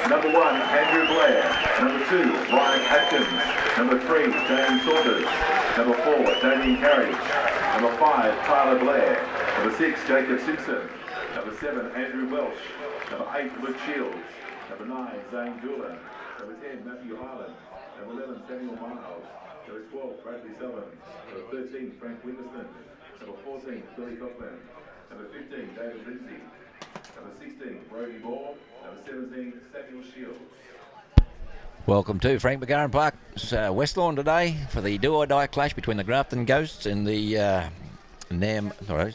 Number 1, Andrew Blair. Number 2, Ryan Atkins. Number 3, James Saunders. Number 4, Damien Carriage. Number 5, Tyler Blair. Number 6, Jacob Simpson. Number 7, Andrew Welsh. Number 8, Luke Shields. Number 9, Zane Doolan. Number 10, Matthew Harlan. Number 11, Samuel Miles. Number 12, Bradley Sullivan. Number 13, Frank Winterston. Number 14, Billy Coughlin. Number 15, David Lindsay. Number 16, Brody Moore. Number 17, Samuel Shields. Welcome to Frank McGarren Park's West Lawn today for the do-or-die clash between the Grafton Ghosts and the Macksville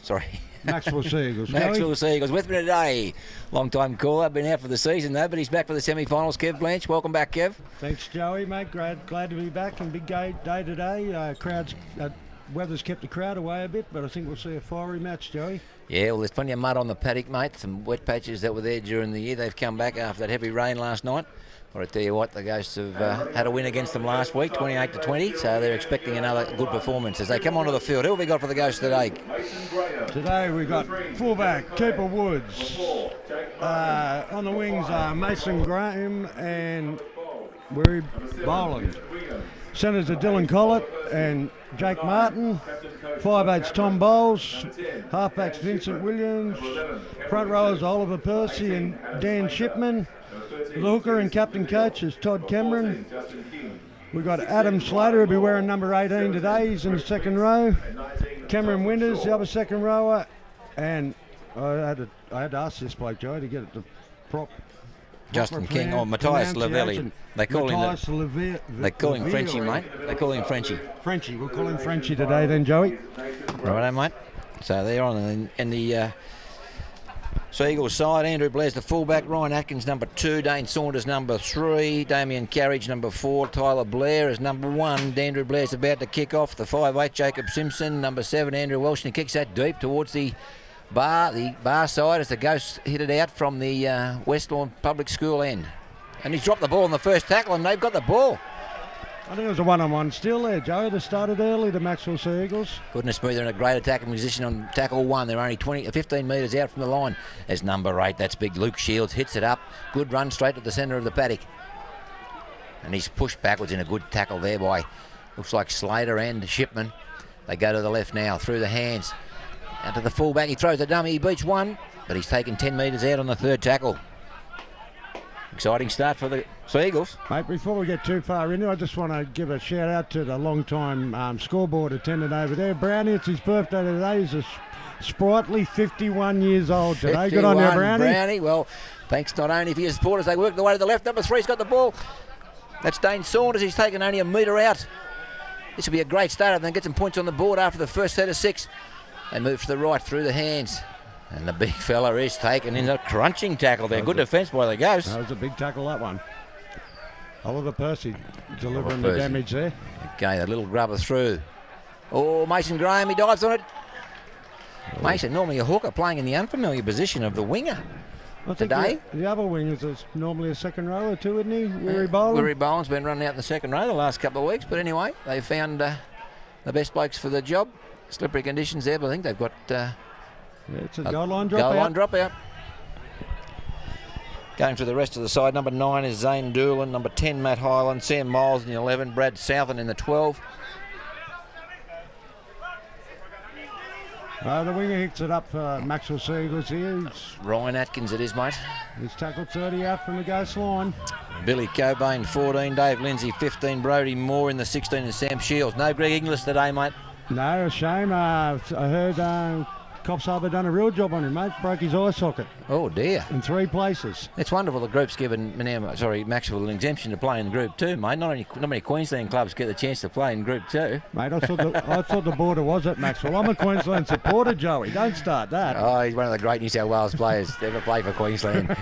Seagulls. Macksville Seagulls. With me today, long-time caller, been out for the season though, but he's back for the semi-finals. Kev Blanche, welcome back, Kev. Thanks, Joey, mate. Glad to be back, and big day today. Weather's kept the crowd away a bit, but I think we'll see a fiery match, Joey. Yeah, well, there's plenty of mud on the paddock, mate. Some wet patches that were there during the year. They've come back after that heavy rain last night. But I tell you what, the Ghosts have had a win against them last week, 28-20, so they're expecting another good performance as they come onto the field. Who have we got for the Ghosts today? Today we got fullback Cooper Woods. On the wings are Mason Graham and Weary Boland. Centres are Dylan Collett and Jake Martin. 5/8's Tom Bowles. Halfbacks Vincent Williams. Front rowers Oliver Percy and Dan Shipman. The hooker and captain coach is Todd Cameron. We've got Adam Slater, who'll be wearing number 18 today. He's in the second row. Cameron Winters, the other second rower. And I had to ask this bloke, Joe, to get it the prop. Justin King or Matthias Lavelli. They call him Frenchie, mate. They call him Frenchie. Frenchie. We'll call him Frenchie today then, Joey. Righto, mate. So they're on in the Seagulls side. Andrew Blair's the fullback. Ryan Atkins number 2. Dane Saunders number 3. Damien Carriage number 4. Tyler Blair is number 1. Andrew Blair's about to kick off. The 5/8 Jacob Simpson. Number 7 Andrew Welsh, and he kicks that deep towards the bar side as the Ghosts hit it out from the West Lawn Public School end. And he's dropped the ball in the first tackle, and they've got the ball. I think it was a one-on-one still there, Joe. They started early, the Macksville Seagulls. Goodness me, they're in a great attacking position on tackle 1. They're only 15 metres out from the line. As number 8, that's big Luke Shields, hits it up. Good run straight to the centre of the paddock. And he's pushed backwards in a good tackle there by, looks like Slater and Shipman. They go to the left now, through the hands. Out to the fullback, he throws the dummy, he beats 1, but he's taken 10 metres out on the third tackle. Exciting start for the Seagulls. Mate, before we get too far into it, I just want to give a shout out to the long-time scoreboard attendant over there. Brownie, it's his birthday today. He's a sprightly 51 years old today. Good on you, Brownie. Well, thanks not only for your supporters, they work the way to the left. Number 3's got the ball. That's Dane Saunders. He's taken only a metre out. This will be a great start and then get some points on the board after the first set of 6. They move to the right through the hands. And the big fella is taken in a crunching tackle there. Good defence by the Ghosts. That was a big tackle, that one. Oliver Percy delivering the damage there. Okay, a little grubber through. Oh, Mason Graham, he dives on it. Mason, normally a hooker, playing in the unfamiliar position of the winger. I think today. The other wingers is normally a second row or two, isn't he? Weary Boland. Weary Boland's been running out in the second row the last couple of weeks. But anyway, they found the best blokes for the job. Slippery conditions there, but I think they've got... it's a goal line dropout. Going for the rest of the side, number 9 is Zane Doolan, number 10 Matt Hyland, Sam Miles in the 11, Brad Southern in the 12. The winger hits it up for Macksville Seagulls here. Ryan Atkins it is, mate. He's tackled 30 out from the Ghost line. Billy Cobain, 14, Dave Lindsay, 15, Brody Moore in the 16, and Sam Shields. No Greg Inglis today, mate. No, a shame. I heard Cops Harbour done a real job on him, mate. Broke his eye socket. Oh, dear. In 3 places. It's wonderful the group's given Macksville an exemption to play in Group 2, mate. Not many Queensland clubs get the chance to play in Group 2. Mate, I thought the border was at Macksville. I'm a Queensland supporter, Joey. Don't start that. Oh, he's one of the great New South Wales players to ever play for Queensland.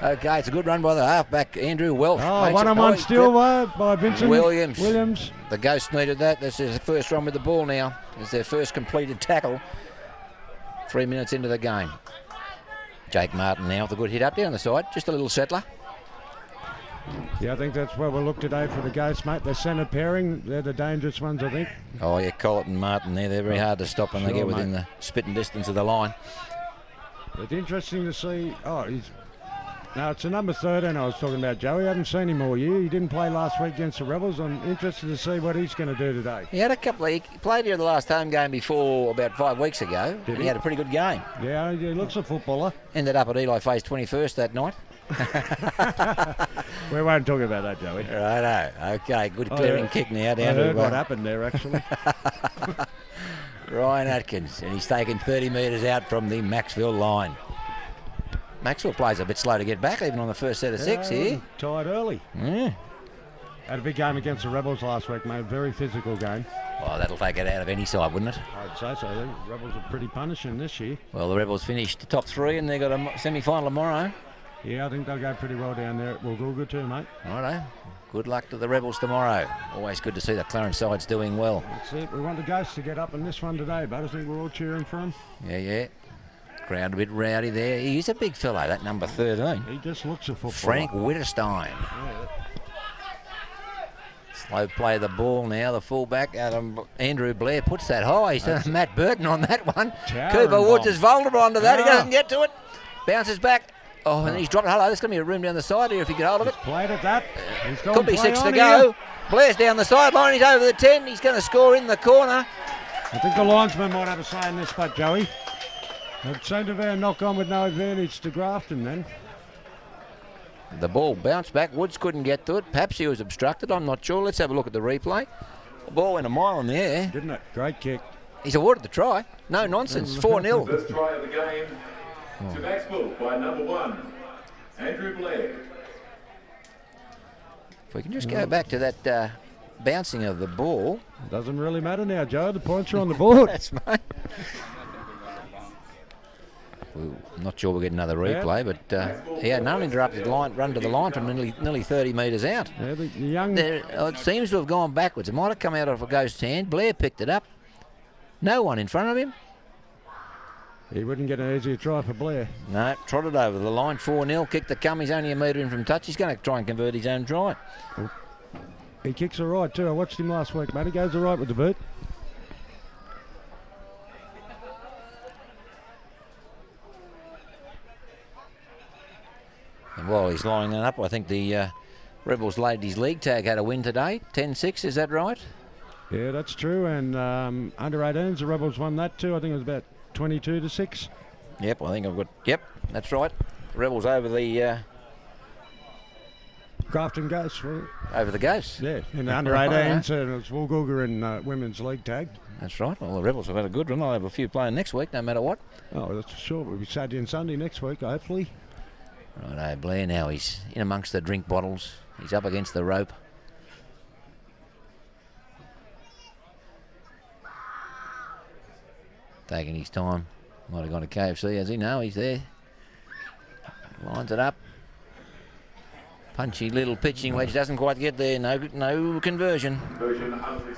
Okay, it's a good run by the halfback, Andrew Welsh. Oh, one-on-one steal by Vincent Williams. The Ghosts needed that. This is the first run with the ball now. It's their first completed tackle. 3 minutes into the game. Jake Martin now with a good hit up down the side. Just a little settler. Yeah, I think that's where we'll look today for the Ghosts, mate. Their centre pairing, they're the dangerous ones, I think. Oh, yeah, Collett and Martin there. They're very hard to stop when they get within the spitting distance of the line. It's interesting to see. No, it's the number 13 I was talking about, Joey. I haven't seen him all year. He didn't play last week against the Rebels. I'm interested to see what he's going to do today. He had a couple. He played here the last home game before about 5 weeks ago. Did he he? had a pretty good game. Yeah, he looks a footballer. Ended up at Eli Fay's 21st that night. We won't talk about that, Joey. Righto. Okay, good clearing kick now I down heard to what happened there, actually. Ryan Atkins, and he's taken 30 metres out from the Macksville line. Macksville plays a bit slow to get back, even on the first set of 6 here. Tied early. Yeah. Had a big game against the Rebels last week, mate. Very physical game. Oh, that'll take it out of any side, wouldn't it? I'd say so. The Rebels are pretty punishing this year. Well, the Rebels finished the top 3 and they've got a semi-final tomorrow. Yeah, I think they'll go pretty well down there at Woolgoolga too, mate. Righto. Good luck to the Rebels tomorrow. Always good to see the Clarence side's doing well. That's it. We want the Ghosts to get up in this one today, but I think we're all cheering for them. Yeah. Crowd a bit rowdy there. He's a big fellow, that number 13. He just looks a footballer. Frank Witterstein. Yeah. Slow play of the ball now. The fullback, Andrew Blair, puts that high. He's done Matt Burton on that one. Cooper Woods is vulnerable onto that. He doesn't get to it. Bounces back. Oh, and he's dropped. Hello, there's going to be a room down the side here if he get hold of it. Played at that. He's gone Could be play 6 to on go. here. Blair's down the sideline. He's over the 10. He's going to score in the corner. I think the linesman might have a say in this, but Joey. It seemed to be a knock on with no advantage to Grafton then. The ball bounced back. Woods couldn't get to it. Perhaps he was obstructed. I'm not sure. Let's have a look at the replay. The ball went a mile in the air. Didn't it? Great kick. He's awarded the try. No nonsense. 4-0. First try of the game to Macksville by number 1, Andrew Blair. If we can just go back to that bouncing of the ball. Doesn't really matter now, Joe. The points are on the board. That's mate. I'm not sure we'll get another replay, but he had an uninterrupted run to the line from nearly 30 metres out. Yeah, the young... It seems to have gone backwards. It might have come out of a Ghost's hand. Blair picked it up. No one in front of him. He wouldn't get an easier try for Blair. No, trotted over the line. 4-0. Kick to come. He's only a metre in from touch. He's going to try and convert his own try. He kicks all right too. I watched him last week, mate. He goes all right with the boot. And while he's lining that up, I think the Rebels ladies league tag had a win today. 10-6, is that right? Yeah, that's true. And under 18s, the Rebels won that too. I think it was about 22-6. Yep, I think I've got... Yep, that's right. Rebels over the... Grafton Ghosts. Over the Ghosts. Yeah, in the under 18s, and it was Woolgoolga and women's league tag. That's right. Well, the Rebels have had a good run. They'll have a few playing next week, no matter what. Oh, that's for sure. We'll be Saturday and Sunday next week, hopefully. Righto, Blair now. He's in amongst the drink bottles. He's up against the rope. Taking his time. Might have gone to KFC, has he? No, he's there. Lines it up. Punchy little pitching wedge, doesn't quite get there. No conversion.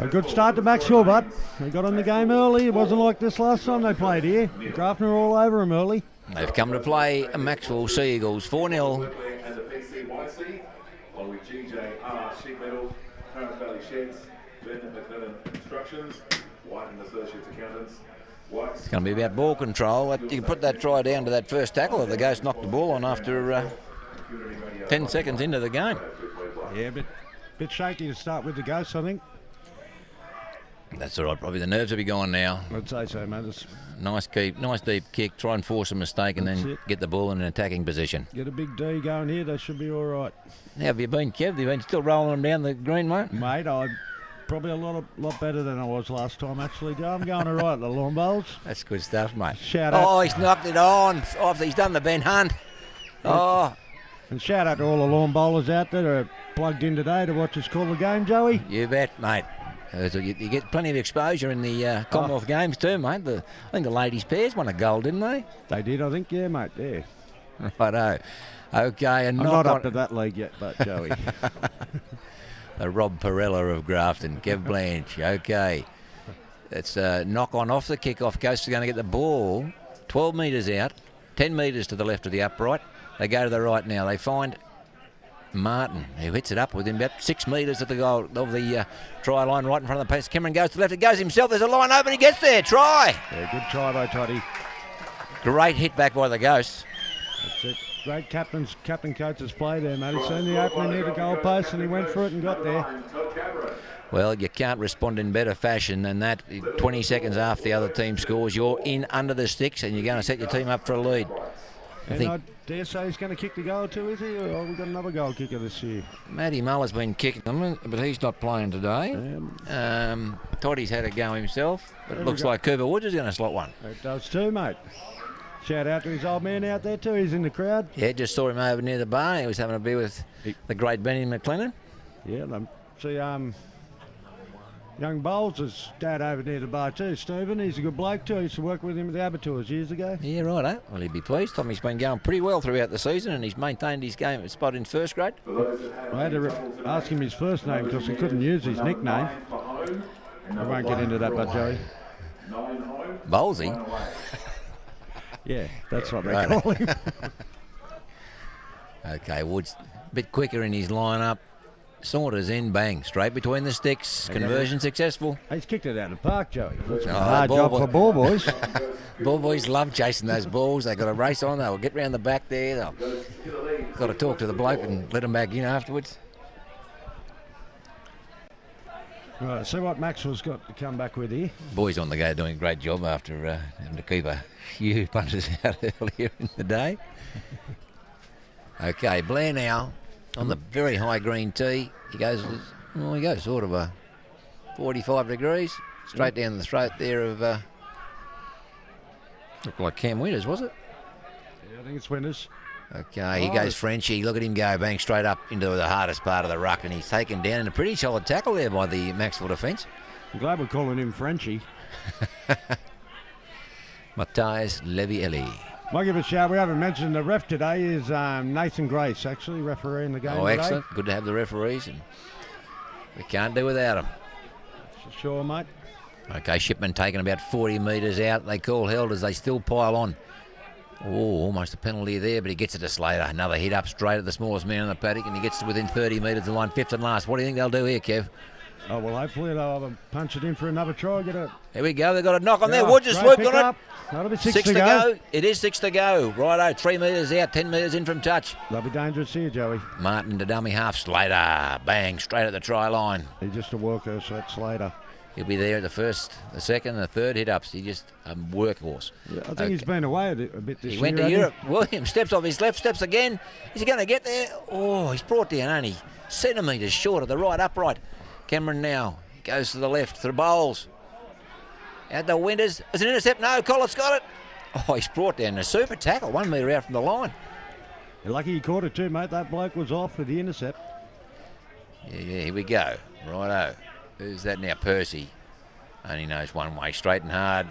A good start to Macksville, but they got on the game early. It wasn't like this last time they played here. Grafton were all over them early. They've come to play a Macksville Seagulls 4-0. And the PCYC, along with GJR Sheet Metal, Parent Valley Sheds, Vernon McMillan Constructions, White and Associates Accountants. It's going to be about ball control. You can put that try down to that first tackle that the Ghost knocked the ball on after 10 seconds into the game. Yeah, bit shaky to start with the Ghosts, I think. That's all right. Probably the nerves will be gone now. I'd say so, mate. Nice deep kick. Try and force a mistake and then get the ball in an attacking position. Get a big D going here. They should be all right. How have you been, Kev? Have you been still rolling them down the green, mate? Mate, I'm probably a lot better than I was last time, actually, Joe. I'm going all right at the lawn bowls. That's good stuff, mate. Shout out. Oh, he's knocked it on. He's done the Ben Hunt. Oh. And shout out to all the lawn bowlers out there that are plugged in today to watch us call the game, Joey. You bet, mate. You get plenty of exposure in the Commonwealth Games too, mate. I think the ladies' pairs won a gold, didn't they? They did, I think, yeah, mate, yeah. Righto. Okay, and I'm not up to that league yet, but Joey. The Rob Perella of Grafton, Kev Blanche. Okay. It's a knock on off the kickoff. Ghosts are going to get the ball 12 metres out, 10 metres to the left of the upright. They go to the right now. They find Martin, who hits it up within about 6 metres of the goal of the try line, right in front of the post. Cameron goes to the left. It goes himself. There's a line open. He gets there. Try. Yeah, good try by Toddy. Great hit back by the Ghosts. That's it. Great captain coach's play there, mate. He seen the opening near the goal post and he went for it and got there. Well, you can't respond in better fashion than that. 20 seconds after the other team scores, you're in under the sticks and you're going to set your team up for a lead. I dare say he's going to kick the goal too, is he? Or we've got another goal kicker this year. Matty Muller's been kicking them, but he's not playing today. Toddy's had a go himself, but it looks like Cooper Woods is going to slot one. It does too, mate. Shout out to his old man out there too. He's in the crowd. Yeah, just saw him over near the bar. He was having a beer with the great Benny McLennan. Yeah, see, young Bowles' dad over near the bar too, Stephen. He's a good bloke too. I used to work with him at the Abattoirs years ago. Yeah, right, eh? Well, he'd be pleased. Tommy's been going pretty well throughout the season and he's maintained his game spot in first grade. I had to ask him his first name because he couldn't use his nickname. I won't get into that, but Joey. Bowlesy? Yeah, that's what they call him. Okay, Woods a bit quicker in his lineup. Saunders in, bang, straight between the sticks. Conversion successful. He's kicked it out of the park, Joey. That's a Oh, hard job for ball boys. Ball boys love chasing those balls. They got a race on. They'll get round the back there. They'll got to talk to the bloke and let him back in afterwards. Right, see what Maxwell's got to come back with here. Boys on the go doing a great job after having to keep a few punters out earlier in the day. Okay, Blair now on the very high green tee. He goes sort of a 45 degrees straight down the throat there of looked like Cam Winters, was it? Yeah, I think it's Winters. Okay, he goes Frenchie. Look at him go, bang, straight up into the hardest part of the ruck, and he's taken down in a pretty solid tackle there by the Macksville defence. I'm glad we're calling him Frenchie. Matthias Levielli. Might give a shout. We haven't mentioned the ref today is Nathan Grace, actually, refereeing the game Oh, today. excellent. Good to have the referees, and we can't do without them. For sure, mate. Okay, Shipman taking about 40 metres out. They call held as they still pile on. Oh, almost a penalty there, but he gets it to Slater. Another hit up straight at the smallest man in the paddock, and he gets to within 30 metres of the line, fifth and last. What do you think they'll do here, Kev? Oh, well, hopefully they'll punch it in for another try. Get it. Here we go. They've got a knock on there. Woods has swooped on it. That'll be six to go. It is 6 to go. Righto, 3 metres out, 10 metres in from touch. They'll be dangerous here, Joey. Martin to dummy half. Slater, bang, straight at the try line. He's just a worker, so that's Slater. He'll be there at the first, the second, and the third hit-ups. He's just a workhorse. Yeah, I think he's been away a bit this year. He went to Europe. Williams steps off his left, steps again. Is he going to get there? Oh, he's brought down only centimetres short of the right upright. Cameron now goes to the left, through Bowles. Out the Winters. Is it an intercept? No, Collett's got it. Oh, he's brought down a super tackle, 1 metre out from the line. You're lucky he caught it too, mate. That bloke was off with the intercept. Yeah, here we go. Righto. Who's that now? Percy. Only knows one way, straight and hard.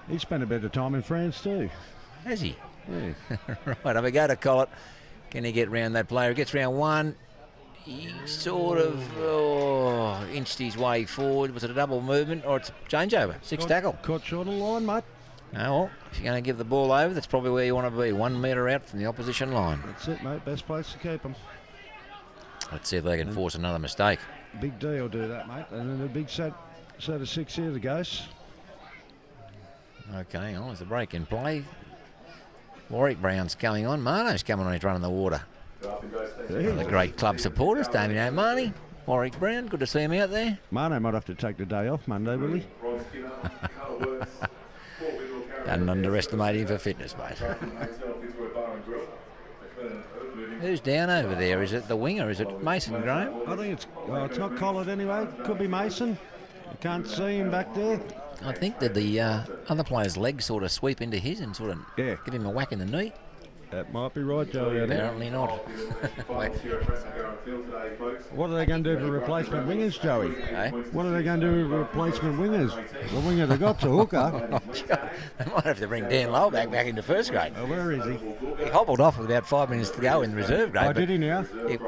He spent a bit of time in France too. Has he? Yeah. Right, we go to Collett. Can he get round that player? He gets round one. He sort of inched his way forward. Was it a double movement or it's a changeover? Tackle. Caught short of the line, mate. Oh, well, if you're going to give the ball over, that's probably where you want to be. 1 metre out from the opposition line. That's it, mate. Best place to keep them. Let's see if they can force another mistake. Big D will do that, mate. And then a big set of 6 here to Ghosts. Okay, hang on. There's a break in play. Warwick Brown's coming on. Marno's coming on. He's running the water. One of the great club supporters, Damien O'Mahony. Warwick Brown, good to see him out there. Marno might have to take the day off Monday, will he? Don't underestimate him for fitness, mate. Who's down over there? Is it the winger? Is it Mason Graham? I think it's not Collett anyway. Could be Mason. You can't see him back there. I think that the other player's legs sort of sweep into his and sort of give him a whack in the knee. That might be right, Joey. Apparently not. What are they going to do for replacement wingers, Joey? Eh? What are they going to do with replacement wingers? The winger they got's a hooker. They might have to bring Dan Lowe back into first grade. Oh, where is he? He hobbled off with about 5 minutes to go in the reserve grade. Oh, did he now?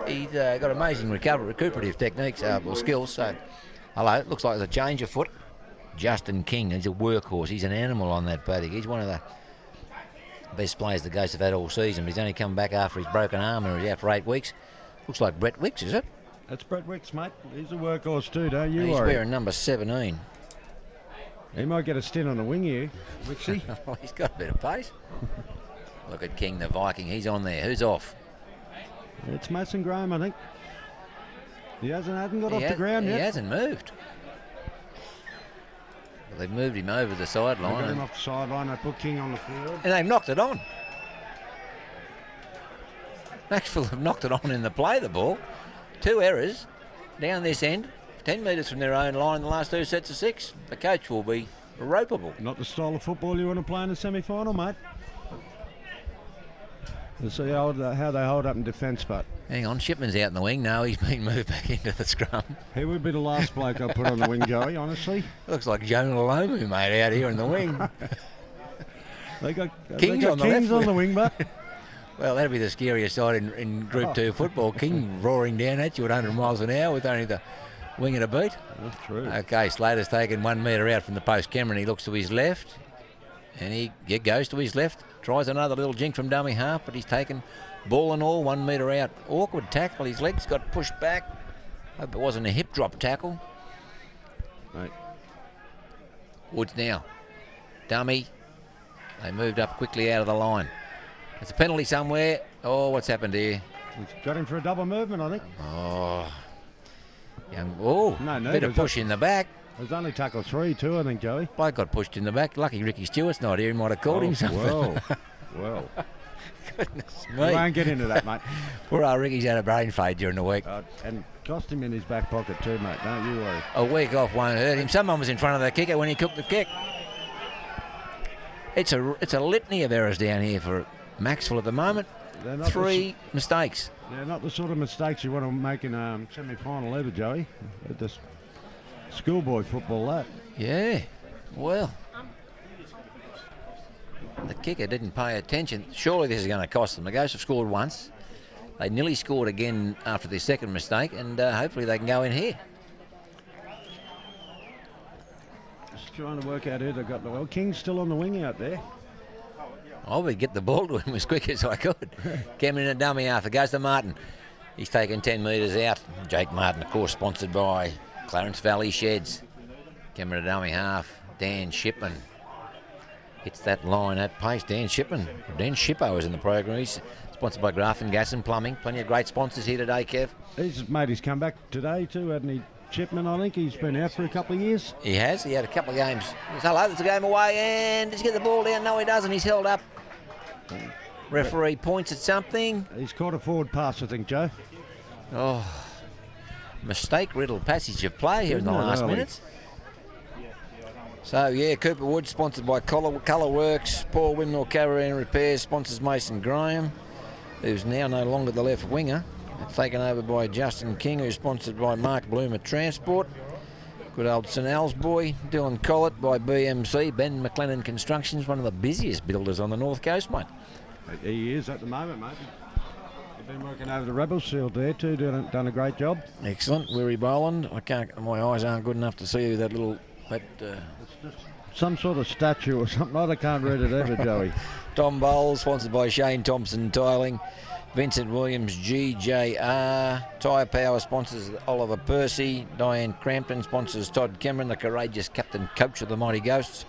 He's got amazing recuperative techniques or skills. So, hello, looks like there's a change of foot. Justin King, he's a workhorse. He's an animal on that paddock. He's one of the best players the Ghosts have had all season, but he's only come back after his broken arm and he's out for 8 weeks. Looks like Brett Wicks, is it? That's Brett Wicks, mate. He's a workhorse too, don't you? He's wearing number 17. He might get a stint on the wing here, Wixie. Well, he's got a bit of pace. Look at King, the Viking. He's on there. Who's off? It's Mason Graham, I think. He hasn't got off the ground yet. He hasn't moved. Well, they've moved him over the They sideline. got him off the sideline. They put King on the field. And they've knocked it on. Macksville have knocked it on in the play, the ball. 2 errors down this end, 10 metres from their own line in the last 2 sets of 6. The coach will be ropeable. Not the style of football you want to play in the semi-final, mate. We'll see how they hold up in defence, but... Hang on, Shipman's out in the wing. No, he's been moved back into the scrum. He would be the last bloke I put on the wing, Joey, honestly. Looks like Jonah Lomu, mate, out here in the wing. They got King's on the Kings left. on the wing, but... Well, that'd be the scariest side in Group 2 football. King roaring down at you at 100 miles an hour with only the wing and a beat. That's true. Okay, Slater's taken 1 metre out from the post. Cameron, he looks to his left. And he goes to his left. Tries another little jink from dummy half, but he's taken ball and all 1 metre out. Awkward tackle. His legs got pushed back. Hope it wasn't a hip drop tackle. Mate. Woods now. Dummy. They moved up quickly out of the line. It's a penalty somewhere. Oh, what's happened here? He's got him for a double movement, I think. Oh. No, Bit of push in the back. There's only tackle 3 too, I think, Joey. Bloke got pushed in the back. Lucky Ricky Stewart's not here. He might have called him something. Well. Goodness We me. won't get into that, mate. Poor old Ricky's had a brain fade during the week. And cost him in his back pocket too, mate. Don't you worry. A week off won't hurt him. Someone was in front of the kicker when he took the kick. It's a litany of errors down here for Macksville at the moment. 3 mistakes. They're not the sort of mistakes you want to make in a semi-final either, Joey. They're just schoolboy football, that. Yeah, well, the kicker didn't pay attention. Surely this is going to cost them. The Ghosts have scored once. They nearly scored again after their second mistake, and hopefully they can go in here. Just trying to work out who they've got. Well, King's still on the wing out there. I would get the ball to him as quick as I could. Cameron in a dummy half. It goes to Martin. He's taken 10 metres out. Jake Martin, of course, sponsored by Clarence Valley Sheds. Cameron a dummy half. Dan Shipman hits that line at pace. Dan Shippo is in the program. He's sponsored by Grafton Gas and Plumbing. Plenty of great sponsors here today, Kev. He's made his comeback today too, hasn't he? Chipman, I think he's been out for a couple of years. He has. He had a couple of games. Hello, there's a game away, and does he get the ball down? No, he doesn't. He's held up. Referee points at something. He's caught a forward pass, I think, Joe. Oh, mistake-riddled passage of play here in the last minutes. So, yeah, Cooper Wood, sponsored by Colour Works. Paul Wimnall Carabiner Repairs sponsors Mason Graham, who's now no longer the left winger. It's taken over by Justin King, who's sponsored by Mark Bloomer Transport. Good old St Al's boy, Dylan Collett by BMC. Ben McLennan Constructions, one of the busiest builders on the North Coast, mate. He is at the moment, mate. They've been working over the Rebels Shield there too, done a great job. Excellent. Weary Boland. My eyes aren't good enough to see that little... Some sort of statue or something. I can't read it ever, Joey. Tom Bowles, sponsored by Shane Thompson Tiling. Vincent Williams, GJR. Tyre Power sponsors Oliver Percy. Diane Crampton sponsors Todd Cameron, the courageous captain coach of the Mighty Ghosts.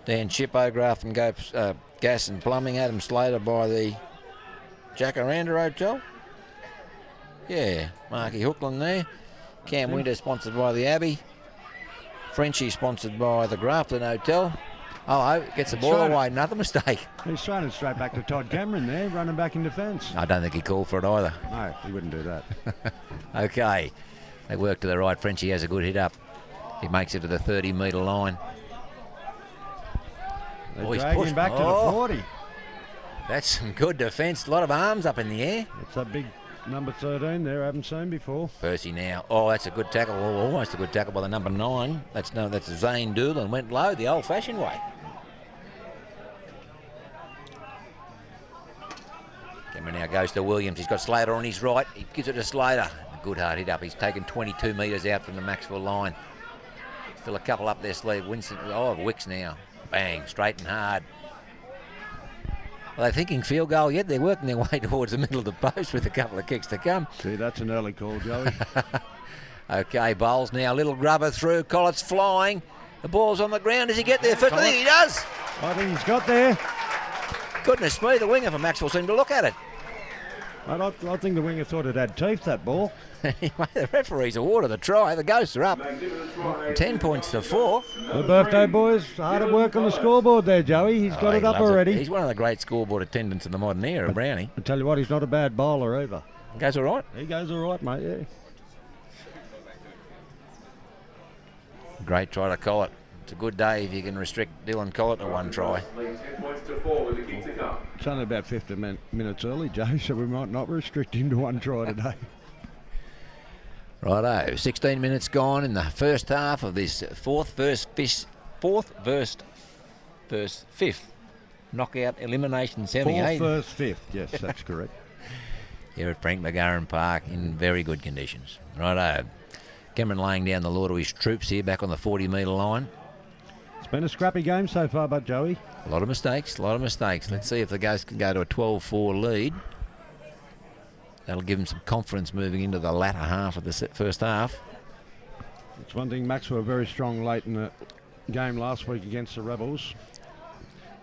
Dan Shippo, Grafton Gas and Plumbing. Adam Slater by the Jacaranda Hotel. Yeah, Marky Hookland there. Cam Winter sponsored by the Abbey. Frenchie sponsored by the Grafton Hotel. Hello, gets the ball away, another mistake. He's throwing it straight back to Todd Cameron there, running back in defence. I don't think he called for it either. No, he wouldn't do that. Okay, they work to the right. Frenchie has a good hit up. He makes it to the 30-metre line. They drag him back to the 40. That's some good defence. A lot of arms up in the air. It's a big number 13 there, I haven't seen before. Percy now. Oh, that's a good tackle. Almost a good tackle by the number 9. That's Zane Doolin. Went low the old-fashioned way. Cameron now goes to Williams. He's got Slater on his right. He gives it to Slater. A good hard hit up. He's taken 22 metres out from the Macksville line. Still a couple up their sleeve. Winston. Oh, Wicks now. Bang. Straight and hard. Are they thinking field goal yet? They're working their way towards the middle of the post with a couple of kicks to come. See, that's an early call, Joey. Okay, Bowles now. Little grubber through. Collett's flying. The ball's on the ground. Does he get there first? I think he does. I think he's got there. Goodness me, the winger from Macksville seemed to look at it. I think the winger thought it had teeth, that ball. Anyway, the referee's awarded the try. The Ghosts are up 10 points to 4. The birthday boys, hard at work on the scoreboard there, Joey. He's got it up already. He's one of the great scoreboard attendants in the modern era, Brownie. I tell you what, he's not a bad bowler either. Goes all right? He goes all right, mate, yeah. Great try to Collett. It's a good day if you can restrict Dylan Collett to one try. 10 points to 4 with the kick to come. It's only about 15 minutes early, Joe, so we might not restrict him to one try today. Righto, 16 minutes gone in the first half of this fourth versus fifth knockout elimination semi. Fourth versus fifth, yes, that's correct. Here at Frank McGarren Park in very good conditions. Righto, Cameron laying down the law to his troops here back on the 40-metre line. It's been a scrappy game so far, but Joey. A lot of mistakes, Let's see if the Ghosts can go to a 12-4 lead. That'll give them some confidence moving into the latter half of the first half. It's one thing, Macksville were very strong late in the game last week against the Rebels.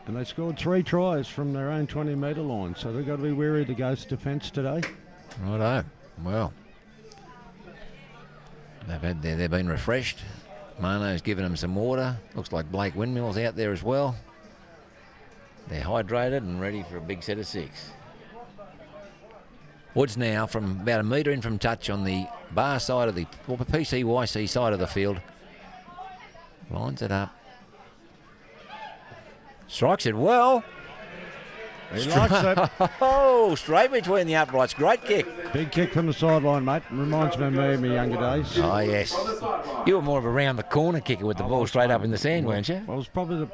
And they scored 3 tries from their own 20-metre line, so they've got to be wary of the Ghosts' defence today. Righto, well, they've been refreshed. Mano's given them some water. Looks like Blake Windmill's out there as well. They're hydrated and ready for a big set of 6. Woods now from about a metre in from touch on the bar side of the PCYC side of the field. Lines it up. Strikes it well. He likes it. Oh, straight between the uprights. Great kick. Big kick from the sideline, mate. Reminds me of me in my younger days. Oh, yes. You were more of a round-the-corner kicker with the ball straight up in the sand, weren't you? I was probably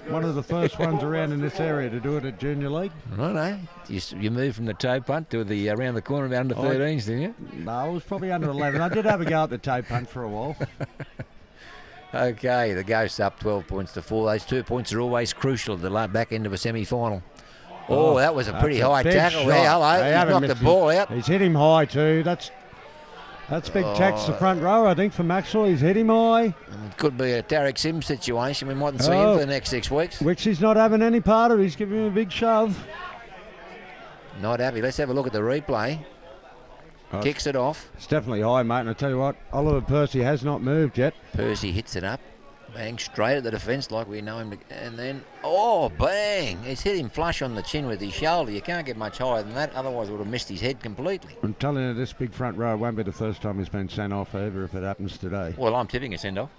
one of the first ones around in this area to do it at junior league. Righto. You moved from the toe punt to the around the corner of under 13s, didn't you? No, I was probably under 11. I did have a go at the toe punt for a while. Okay, the Ghosts up 12 points to 4. Those 2 points are always crucial at the back end of a semi-final. Oh, that was a pretty high tackle there. Hello, he's knocked the ball out. He's hit him high too. That's big tax the front row, I think, for Macksville. He's hit him high. It could be a Tarek Sims situation. We mightn't see him for the next 6 weeks. Wixie's not having any part of it. He's giving him a big shove. Not happy. Let's have a look at the replay. Kicks it off. It's definitely high, mate. And I tell you what, Oliver Percy has not moved yet. Percy hits it up. Bang, straight at the defence like we know him to, and then, oh, bang! It's hit him flush on the chin with his shoulder. You can't get much higher than that, otherwise it would have missed his head completely. I'm telling you, this big front row won't be the first time he's been sent off ever if it happens today. Well, I'm tipping a send-off.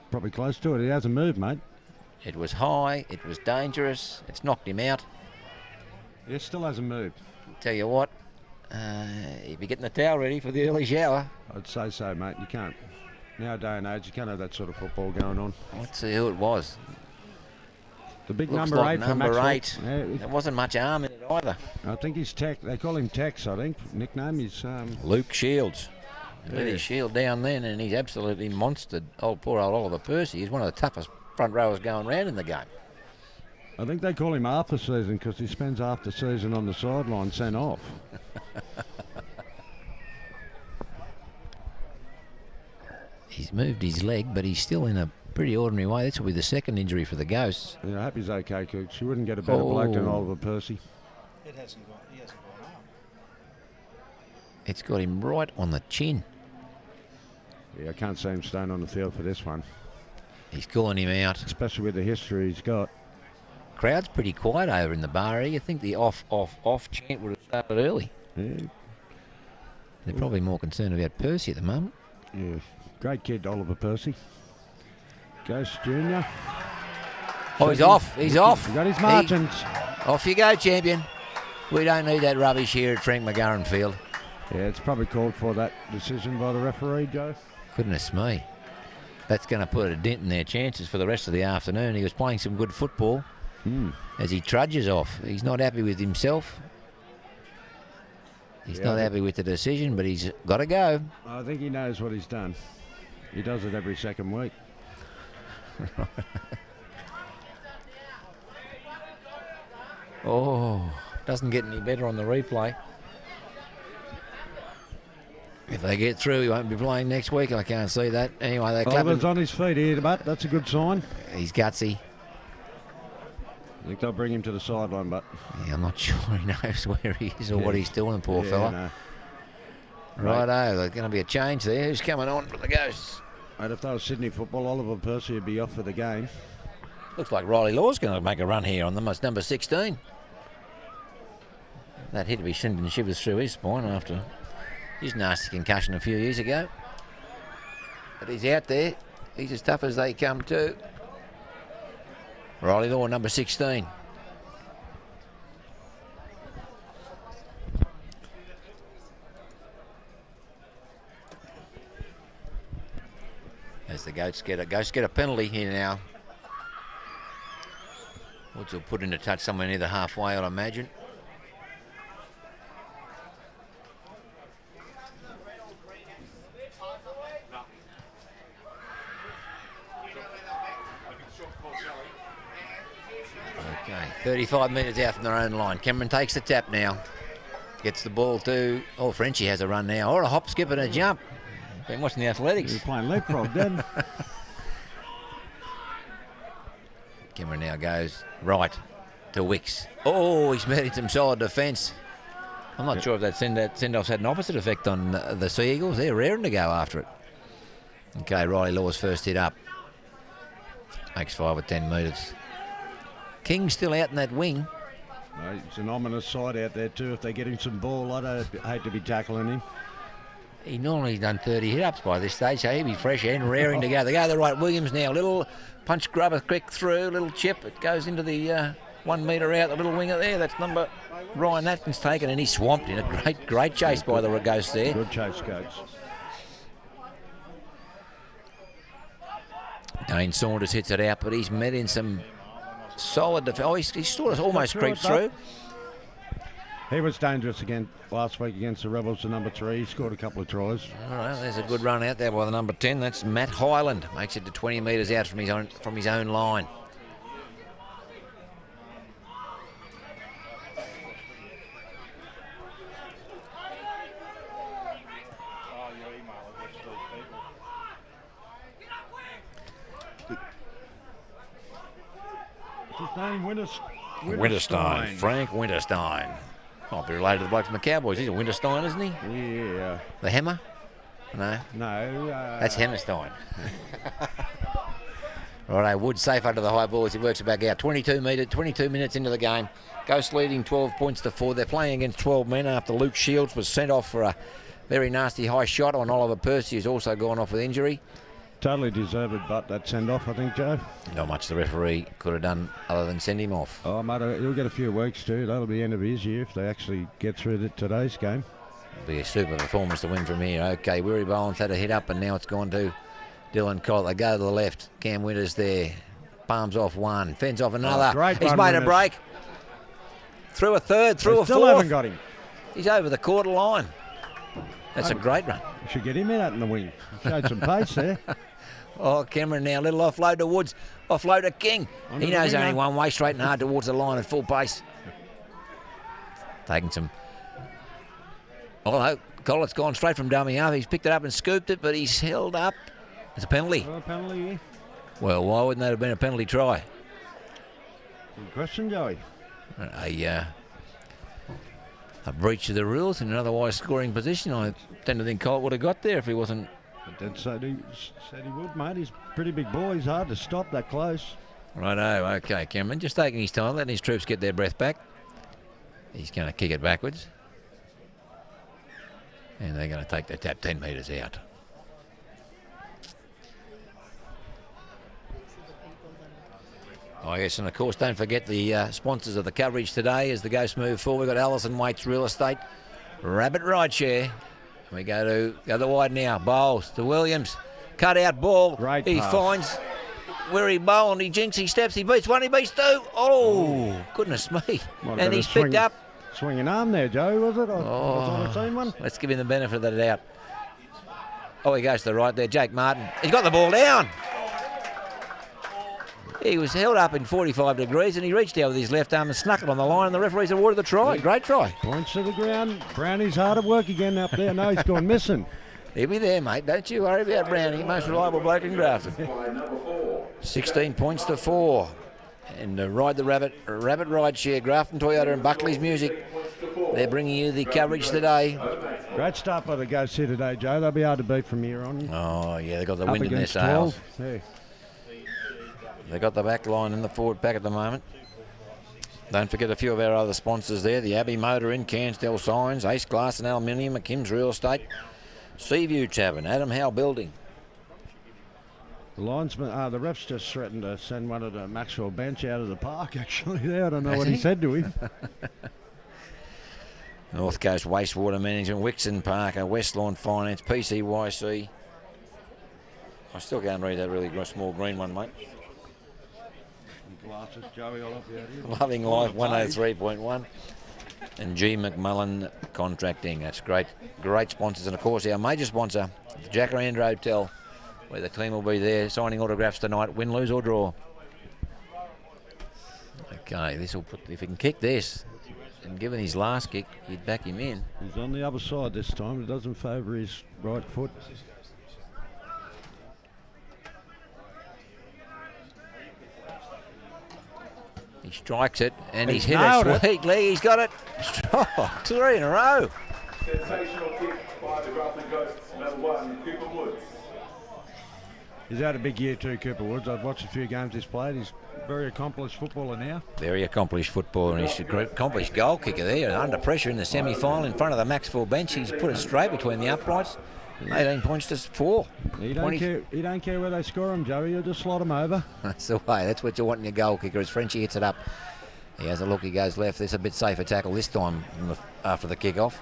Probably close to it. He hasn't moved, mate. It was high, it was dangerous, it's knocked him out. He still hasn't moved. Tell you what, you'd be getting the towel ready for the early shower. I'd say so, mate. You can't. Nowadays and age, you can't have that sort of football going on. Let's see who it was. The big Looks number like 8 number for 8. There wasn't much arm in it either. I think he's Tex. They call him Tex, I think. Nickname is... Luke Shields. Let his shield down then, and he's absolutely monstered poor old Oliver Percy. He's one of the toughest front rowers going round in the game. I think they call him after season because he spends half the season on the sideline sent off. He's moved his leg, but he's still in a pretty ordinary way. This will be the second injury for the Ghosts. Yeah, I hope he's okay, Cooks. You wouldn't get a better bloke than Oliver Percy. He hasn't gone up. It's got him right on the chin. Yeah, I can't see him staying on the field for this one. He's calling him out. Especially with the history he's got. Crowd's pretty quiet over in the bar area. You think the off chant would have started early. Yeah. They're probably more concerned about Percy at the moment. Yeah. Great kid, Oliver Percy. Ghost Junior. Oh, he's off. He's off. He got his margins. Off you go, champion. We don't need that rubbish here at Frank McGarren Field. Yeah, it's probably called for that decision by the referee, Joe. Goodness me. That's going to put a dent in their chances for the rest of the afternoon. He was playing some good football as he trudges off. He's not happy with himself. He's not happy with the decision, but he's got to go. I think he knows what he's done. He does it every second week. Oh, doesn't get any better on the replay. If they get through, he won't be playing next week. I can't see that. Anyway, they're clapping. Oliver's on his feet here, but that's a good sign. He's gutsy. I think they'll bring him to the sideline, but... Yeah, I'm not sure he knows where he is or what he's doing, poor fella. No. Righto, there's going to be a change there. Who's coming on for the Ghosts? Mate, if they were Sydney football, Oliver Percy would be off for the game. Looks like Riley Law's going to make a run here on them. It's number 16. That hit to be sending shivers through his spine after his nasty concussion a few years ago. But he's out there. He's as tough as they come too. Riley Law, number 16. As the Ghosts get a penalty here now. Woods will put in a touch somewhere near the halfway, I'd imagine. Okay, 35 metres out from their own line. Cameron takes the tap now. Gets the ball to... Oh, Frenchie has a run now. Or a hop, skip and a jump. Been watching the athletics. You're playing leapfrog then. Cameron now goes right to Wicks. Oh, he's met some solid defence. I'm not sure if that send-off's had an opposite effect on the Seagulls. They're raring to go after it. Okay, Riley Law's first hit up. Makes 5 or 10 metres. King's still out in that wing. No, it's an ominous side out there too. If they get him some ball, I hate to be tackling him. He normally done 30 hit-ups by this stage, so he'll be fresh and raring to go. They go to the right. Williams now, little punch grubber, quick through, little chip. It goes into the 1 metre out, the little winger there. That's number Ryan Atkins taken, and he's swamped in a great chase by the Ghosts there. Good chase, Goats. Dane Saunders hits it out, but he's met in some solid defence. Oh, he sort of almost creeps through. He was dangerous again last week against the Rebels, the number 3. He scored a couple of tries. All right, there's a good run out there by the number 10. That's Matt Highland. Makes it to 20 metres out from his own line. What's his name? Winterstein. Frank Winterstein. Might be related to the bloke from the Cowboys. He's a Winterstein, isn't he? Yeah. The Hammer? No. No. That's Hammerstein. Righto, Wood safe under the high ball as he works it back out. 22 minutes into the game. Ghosts leading 12 points to 4. They're playing against 12 men after Luke Shields was sent off for a very nasty high shot on Oliver Percy, who's also gone off with injury. Totally deserved, but that send-off, I think, Joe. Not much the referee could have done other than send him off. Oh, mate, he'll get a few weeks too. That'll be the end of his year if they actually get through today's game. It'll be a super performance to win from here. Okay, Weary Boland's had a hit up, and now it's gone to Dylan Collett. They go to the left. Cam Winters there. Palms off one. Fends off another. Great He's run, made a Winters. break. Through a third, through a Still fourth. haven't got him. He's over the quarter line. That's a great run. You should get him out in the wing. Showed some pace there. Oh, Cameron now, little offload to Woods, offload to King. He knows only one way, straight and hard towards the line at full pace. Taking some... Oh, no, Collett's gone straight from dummy half. He's picked it up and scooped it, but he's held up. It's a penalty. Oh, penalty, yeah. Well, why wouldn't that have been a penalty try? Good question, Joey. A breach of the rules in an otherwise scoring position. I tend to think Collett would have got there if he wasn't... But said he would, mate. He's a pretty big boy. He's hard to stop that close. Righto, okay, Cameron. Just taking his time, letting his troops get their breath back. He's going to kick it backwards. And they're going to take the tap 10 metres out. Oh, yes, and of course, don't forget the sponsors of the coverage today as the Ghosts move forward. We've got Allison Waits Real Estate, Rabbit Rideshare. We go to wide now. Bowles to Williams. Cut out ball. Great he pass. finds Weary Boland. He jinks, he steps, he beats one, he beats two. Oh, goodness me. And he's picked up. Swinging arm there, Joe, was it? I thought I'd seen one. Let's give him the benefit of the doubt. Oh, he goes to the right there. Jake Martin. He's got the ball down. He was held up in 45 degrees and he reached out with his left arm and snuck it on the line and the referees awarded the try. Great try. Points to the ground. Brownie's hard at work again up there. No, he's gone missing. He'll be there, mate. Don't you worry about Brownie. Most reliable bloke in Grafton. 16 points to 4. And Ride the Rabbit Ride Share, Grafton Toyota and Buckley's Music. They're bringing you the coverage today. Great start by the Ghosts here today, Joe. They'll be hard to beat from here on. Oh, yeah, they've got the Up wind in their against sails. 12. Yeah. They've got the back line and the forward pack at the moment. Don't forget a few of our other sponsors there. The Abbey Motor Inn, Cansdale Signs, Ace Glass and Aluminium, McKim's Real Estate, Seaview Tavern, Adam Howe Building. The linesman, the refs just threatened to send one of the Macksville bench out of the park, actually, there. I don't know what he said to him. North Coast Wastewater Management, Wixon Parker, West Lawn Finance, PCYC. I still can't read that really small green one, mate. Glasses, Joey, I'll help you out here. Loving Life 103.1. And G. McMullen Contracting. That's great sponsors. And, of course, our major sponsor, the Jacaranda Hotel, where the team will be there signing autographs tonight, win, lose or draw. Okay, this will put, if he can kick this, and given his last kick, you'd back him in. He's on the other side this time. It doesn't favour his right foot. He strikes it, and he's hit it sweetly. He's got it. Oh, 3 in a row. Sensational kick by the Grafton Ghosts, number 1, Cooper Woods. He's had a big year too, Cooper Woods. I've watched a few games he's played. He's a very accomplished footballer now. Very accomplished footballer, and he's an accomplished goal kicker there. And under pressure in the semi-final in front of the Macksville bench, he's put it straight between the uprights. 18 points to 4. He don't care where they score him, Joey. He'll just slot him over. That's the way. That's what you want in your goal kicker. As Frenchie hits it up, he has a look. He goes left. There's a bit safer tackle this time after the kick-off.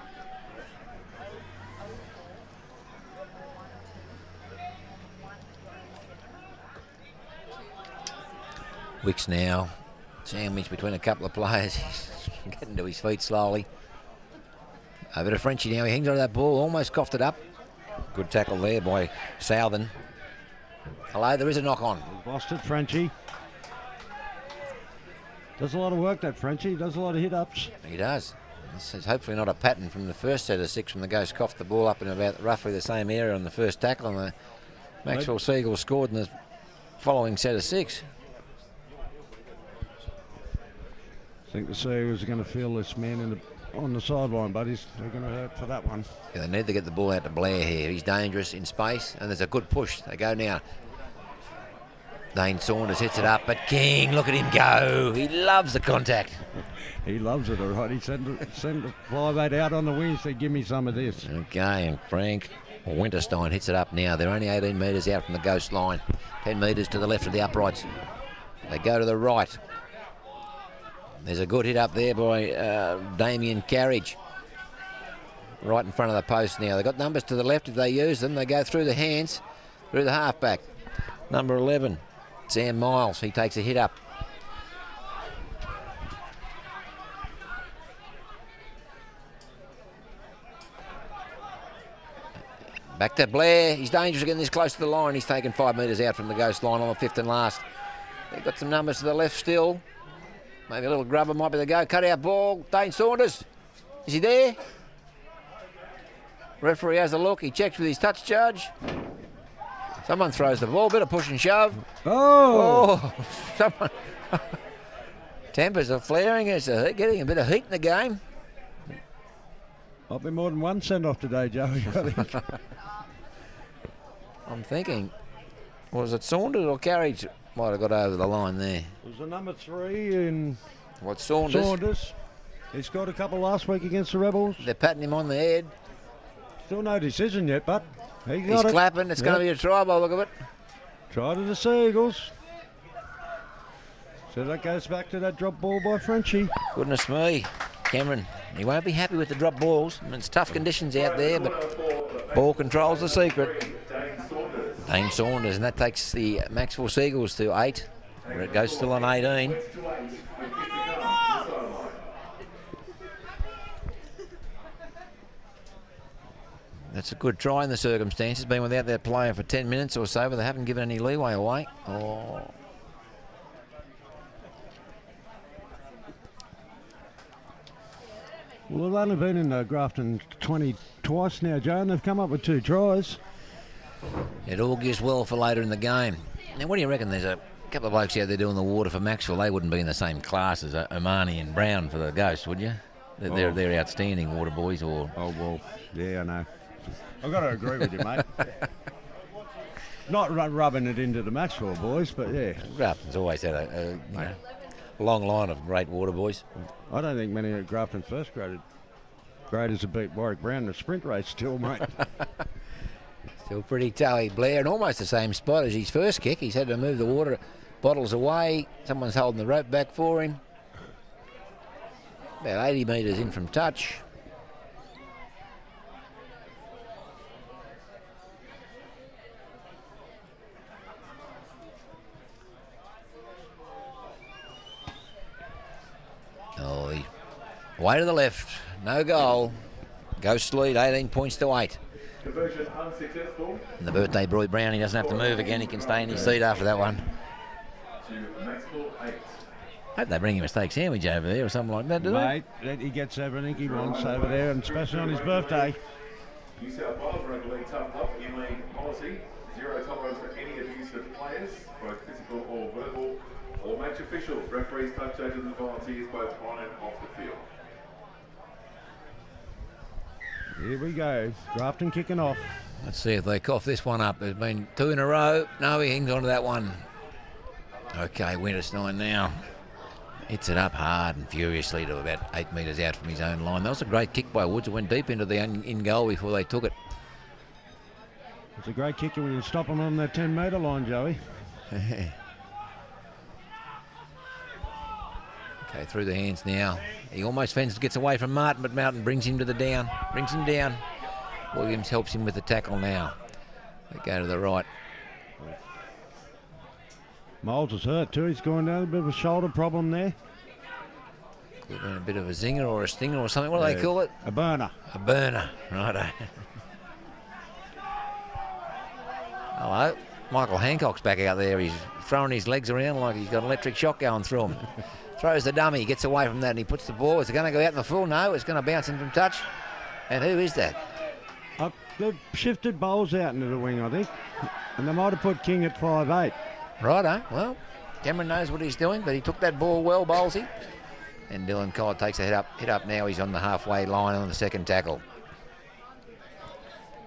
Wicks now, sandwiched between a couple of players. He's getting to his feet slowly. Over to Frenchie now. He hangs on to that ball, almost coughed it up. Good tackle there by Southern. Hello, there is a knock on. He's lost it, Frenchie. Does a lot of work, that Frenchie. Does a lot of hit-ups. He does. This is hopefully not a pattern from the first set of 6 when the Ghost coughed the ball up in about roughly the same area on the first tackle, and the Macksville Seagulls scored in the following set of 6. I think the Seagulls are going to feel this man on the sideline, buddies. They're going to hurt for that one. Yeah, they need to get the ball out to Blair here. He's dangerous in space, and there's a good push. They go now. Dane Saunders hits it up, but King, look at him go. He loves the contact. He loves it, all right. He sent the 5'8" out on the wing, said, give me some of this. Okay, and Frank Winterstein hits it up now. They're only 18 metres out from the Ghost line. 10 metres to the left of the uprights. They go to the right. There's a good hit up there by Damien Carriage. Right in front of the post now. They've got numbers to the left if they use them. They go through the hands, through the halfback. Number 11, Sam Miles. He takes a hit up. Back to Blair. He's dangerous again this close to the line. He's taken 5 metres out from the Ghost line on the 5th and last. They've got some numbers to the left still. Maybe a little grubber might be the go. Cut out ball. Dane Saunders. Is he there? Referee has a look. He checks with his touch charge. Someone throws the ball. Bit of push and shove. Oh! Someone. Tempers are flaring. It's getting a bit of heat in the game. Might be more than one send-off today, Joey. I think. I'm thinking, was it Saunders or Carriage might have got over the line there? It was the number 3 in Saunders. He scored a couple last week against the Rebels. They're patting him on the head. Still no decision yet, but he's clapping. It's going to be a try by the look of it. Try to the Seagulls. So that goes back to that drop ball by Frenchie. Goodness me. Cameron, he won't be happy with the drop balls. I mean, it's tough conditions out there, but ball control's the secret. Dane Saunders, and that takes the Macksville Seagulls to 8, where it goes still on 18. That's a good try in the circumstances. Been without that player for 10 minutes or so, but they haven't given any leeway away. Oh. Well, they've only been in the Grafton 20 twice now, Joe, and they've come up with 2 tries. It all gives well for later in the game. Now, what do you reckon? There's a couple of blokes out there doing the water for Macksville. They wouldn't be in the same class as Omani and Brown for the Ghosts, would you? They're outstanding water boys. Or well, yeah, I know. I've got to agree with you, mate. Not rubbing it into the Macksville boys, but yeah. Grafton's always had a long line of great water boys. I don't think many of Grafton's first graders have beat Warwick Brown in the sprint race still, mate. Still pretty tally. Blair in almost the same spot as his first kick. He's had to move the water bottles away. Someone's holding the rope back for him. About 80 metres in from touch. Oh, way to the left. No goal. Ghost lead 18 points to 8. Conversion unsuccessful. And the birthday boy Brown, he doesn't have to move again. He can stay in his seat after that one. To Macksville 8. Hope they bring him a steak sandwich over there or something like that, do they? Mate, he gets everything he wants over there, and especially on his birthday. New South Wales Rugby League tough love in league policy. 0 tolerance for any abuse of players, both physical or verbal, or match officials, referees, touch agents and volunteers, both on and off the field. Here we go. Grafton kicking off. Let's see if they cough this one up. There's been 2 in a row. No, he hangs on to that one. Okay, Winterstein now. Hits it up hard and furiously to about 8 metres out from his own line. That was a great kick by Woods. It went deep into the in goal before they took it. It's a great kick when you stop him on that 10-metre line, Joey. Okay, through the hands now. He almost fences, gets away from Martin, but Martin brings him to the down. Brings him down. Williams helps him with the tackle now. They go to the right. Moles is hurt too. He's going down, a bit of a shoulder problem there. Could have been a bit of a zinger or a stinger or something. What do they call it? A burner. A burner. Righto. Hello. Michael Hancock's back out there. He's throwing his legs around like he's got an electric shock going through him. Throws the dummy, gets away from that, and he puts the ball. Is it going to go out in the full? No, it's going to bounce in from touch. And who is that? They've shifted Bowles out into the wing, I think. And they might have put King at 5'8". Righto. Well, Cameron knows what he's doing, but he took that ball well, Bowlesy. And Dylan Collett takes a hit up now. He's on the halfway line on the second tackle.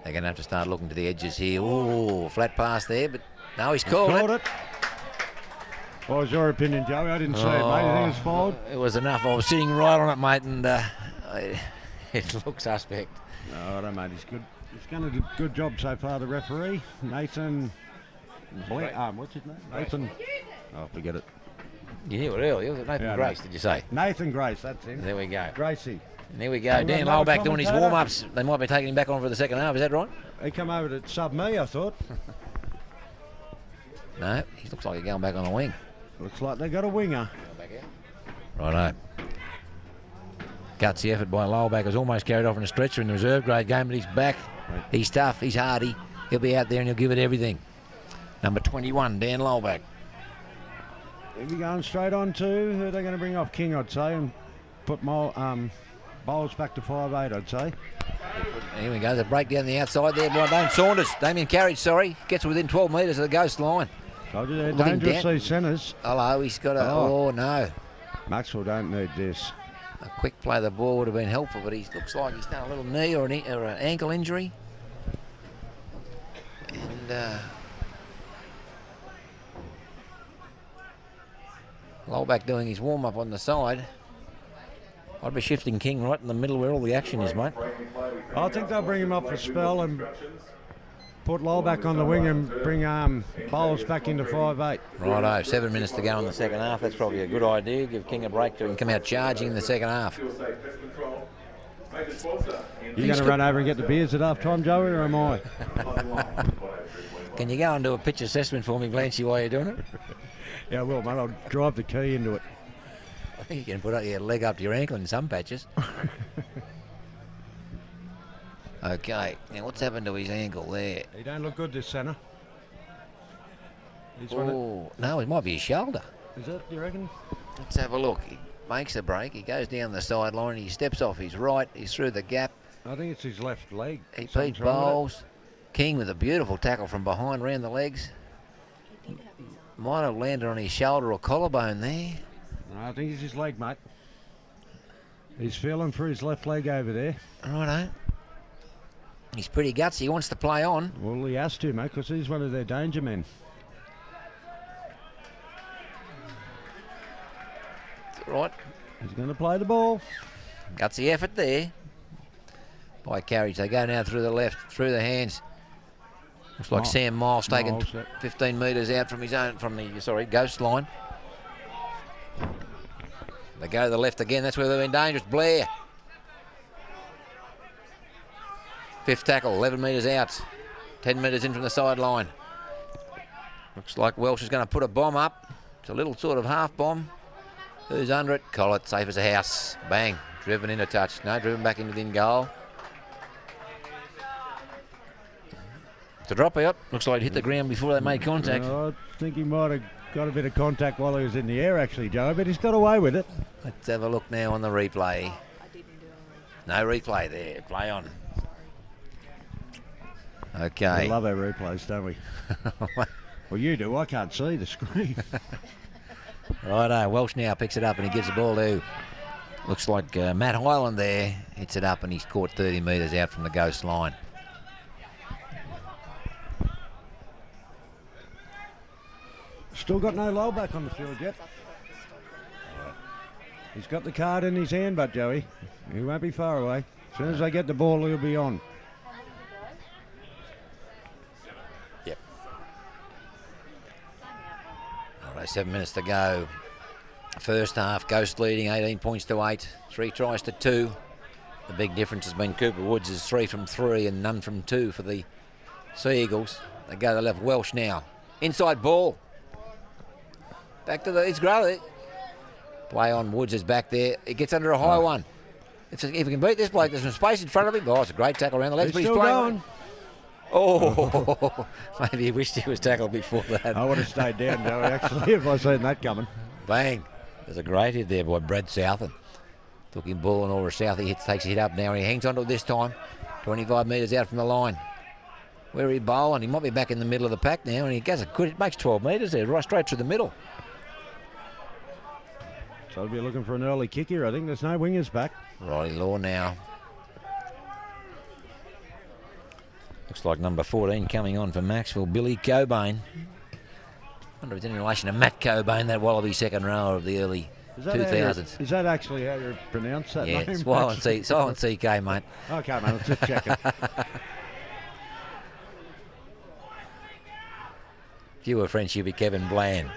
They're going to have to start looking to the edges here. Ooh, flat pass there, but no, he's called it. What was your opinion, Joey? I didn't see it, mate. You think it's fouled? It was enough. I was sitting right on it, mate, and it looks suspect. No, I don't, mate. He's good. He's done a good job so far, the referee. Nathan... what's his name? Nathan... Oh, forget it. You knew it earlier. Was it Nathan Grace, did you say? Nathan Grace, that's him. There we go. Gracie. And there we go. Dan Lowback doing his warm-ups. They might be taking him back on for the second half. Is that right? He come over to sub me, I thought. No, he looks like he's going back on the wing. Looks like they got a winger. Righto. Gutsy effort by Lowback. Was almost carried off in a stretcher in the reserve grade game, but he's back. He's tough. He's hardy. He'll be out there and he'll give it everything. Number 21, Dan Lowback. He'll be going straight on to who are they going to bring off? King, I'd say, and put Bowles back to 5'8", I'd say. Here we go. The break down the outside there by Damien Carriage, gets within 12 metres of the Ghost line. Told you they're dangerous, these centres. Hello, he's got a... Oh, no. Macksville don't need this. A quick play of the ball would have been helpful, but he looks like he's done a little knee or an ankle injury. And Lowback doing his warm-up on the side. I'd be shifting King right in the middle where all the action is, mate. I think they'll bring him up for a spell and put Lowback on the wing and bring Bowles back into 5'8". Righto, 7 minutes to go in the second half. That's probably a good idea. Give King a break so he can come out charging in the second half. You going to run over and get the beers at half time, Joey, or am I? Can you go and do a pitch assessment for me, Blanchy, while you're doing it? Yeah, I will, mate. I'll drive the key into it. I think you can put your leg up to your ankle in some patches. Okay, now what's happened to his ankle there? He don't look good, this centre. Oh, no, it might be his shoulder. Is that, you reckon? Let's have a look. makes the break. He goes down the sideline. He steps off his right. He's through the gap. I think it's his left leg. He Something's beat wrong with it. Bowles. King with a beautiful tackle from behind, round the legs. Might have landed on his shoulder or collarbone there. No, I think it's his leg, mate. He's feeling for his left leg over there. Righto. He's pretty gutsy. He wants to play on. Well, he has to, mate, because he's one of their danger men. Right. He's going to play the ball. Gutsy effort there by Carriage. They go now through the left, through the hands. Looks like Sam Miles taking Miles, yeah. 15 metres out from his own, ghost line. They go to the left again. That's where they've been dangerous. Blair. 5th tackle, 11 metres out. 10 metres in from the sideline. Looks like Welsh is going to put a bomb up. It's a little sort of half bomb. Who's under it? Collett, safe as a house. Bang. Driven in a touch. No, driven back into the in goal. It's a drop out. Looks like it hit the ground before they made contact. I think he might have got a bit of contact while he was in the air, actually, Joe, but he's got away with it. Let's have a look now on the replay. No replay there. Play on. Okay. We love our replays, don't we? Well, you do. I can't see the screen. Righto. Welsh now picks it up and he gives the ball to, looks like Matt Hyland there. Hits it up and he's caught 30 metres out from the ghost line. Still got no low back on the field yet. He's got the card in his hand, but Joey, he won't be far away. As soon as they get the ball, he'll be on. Yep. All right, 7 minutes to go. First half, Ghost leading 18 points to 8. 3 tries to 2. The big difference has been Cooper Woods is 3 from 3 and none from 2 for the Seagulls. They go to the left. Welsh now. Inside ball. Back to it's Grafton. Play on. Woods is back there. He gets under a high one. If he can beat this bloke, there's some space in front of him. Oh, it's a great tackle around the legs, but he's playing. Oh, maybe he wished he was tackled before that. I would have stayed down, Joey, actually, if I seen that coming. Bang. There's a great hit there by Brad Southern. Took him ball and over South. He takes a hit up now and he hangs on to it this time. 25 metres out from the line. Where he bowling, he might be back in the middle of the pack now and he gets a good, it makes 12 metres there, right straight through the middle. So I'll be looking for an early kick here. I think there's no wingers back. Righty Law now. Looks like number 14 coming on for Macksville, Billy Cobain. I wonder if it's in relation to Matt Cobain, that Wallaby second rower of the early 2000s. Is that actually how you pronounce that yeah, name? it's silent CK, mate. Okay, mate, let's just check it. If you were French, you'd be Kevin Bland.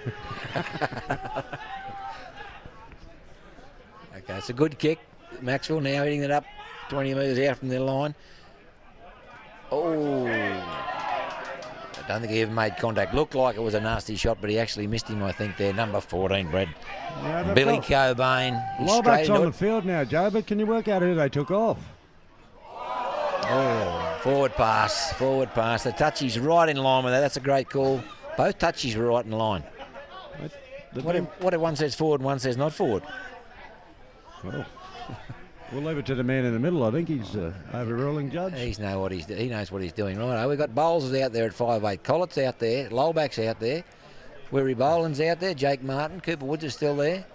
Okay, it's a good kick. Macksville now hitting it up 20 metres out from their line. Oh, I don't think he even made contact. Looked like it was a nasty shot, but he actually missed him, I think, there. Number 14, Brad. Yeah, Billy Cobain. Lowback's on the field now, Joe, but can you work out who they took off? Oh, forward pass. The touchy's right in line with that. That's a great call. Both touchies were right in line. What if one says forward and one says not forward? Well, we'll leave it to the man in the middle. I think he's overruling judge. He knows what he's doing. Right, we've got Bowles out there at 5'8". Collett's out there. Lowback's out there. Weary Boland's out there. Jake Martin. Cooper Woods is still there.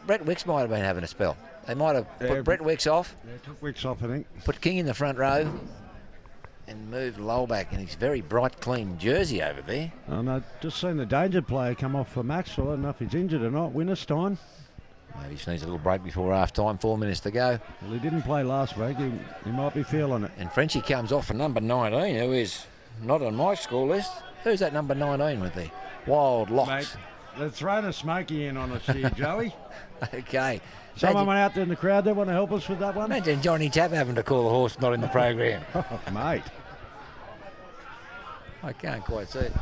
Brett Wicks might have been having a spell. They might have put Brett Wicks off. Yeah, took Wicks off, I think. Put King in the front row and moved Lowback in his very bright, clean jersey over there. And I just seen the danger player come off for Macksville. I don't know if he's injured or not. Winterstein. Maybe he needs a little break before half time. 4 minutes to go. Well, he didn't play last week. He might be feeling it. And Frenchie comes off for number 19, who is not on my score list. Who's that number 19 with the wild locks? Mate, they're throwing a smoky in on us here, Joey. Okay. Someone went out there in the crowd that want to help us with that one? Imagine Johnny Tapp having to call the horse not in the program. Oh, mate. I can't quite see it.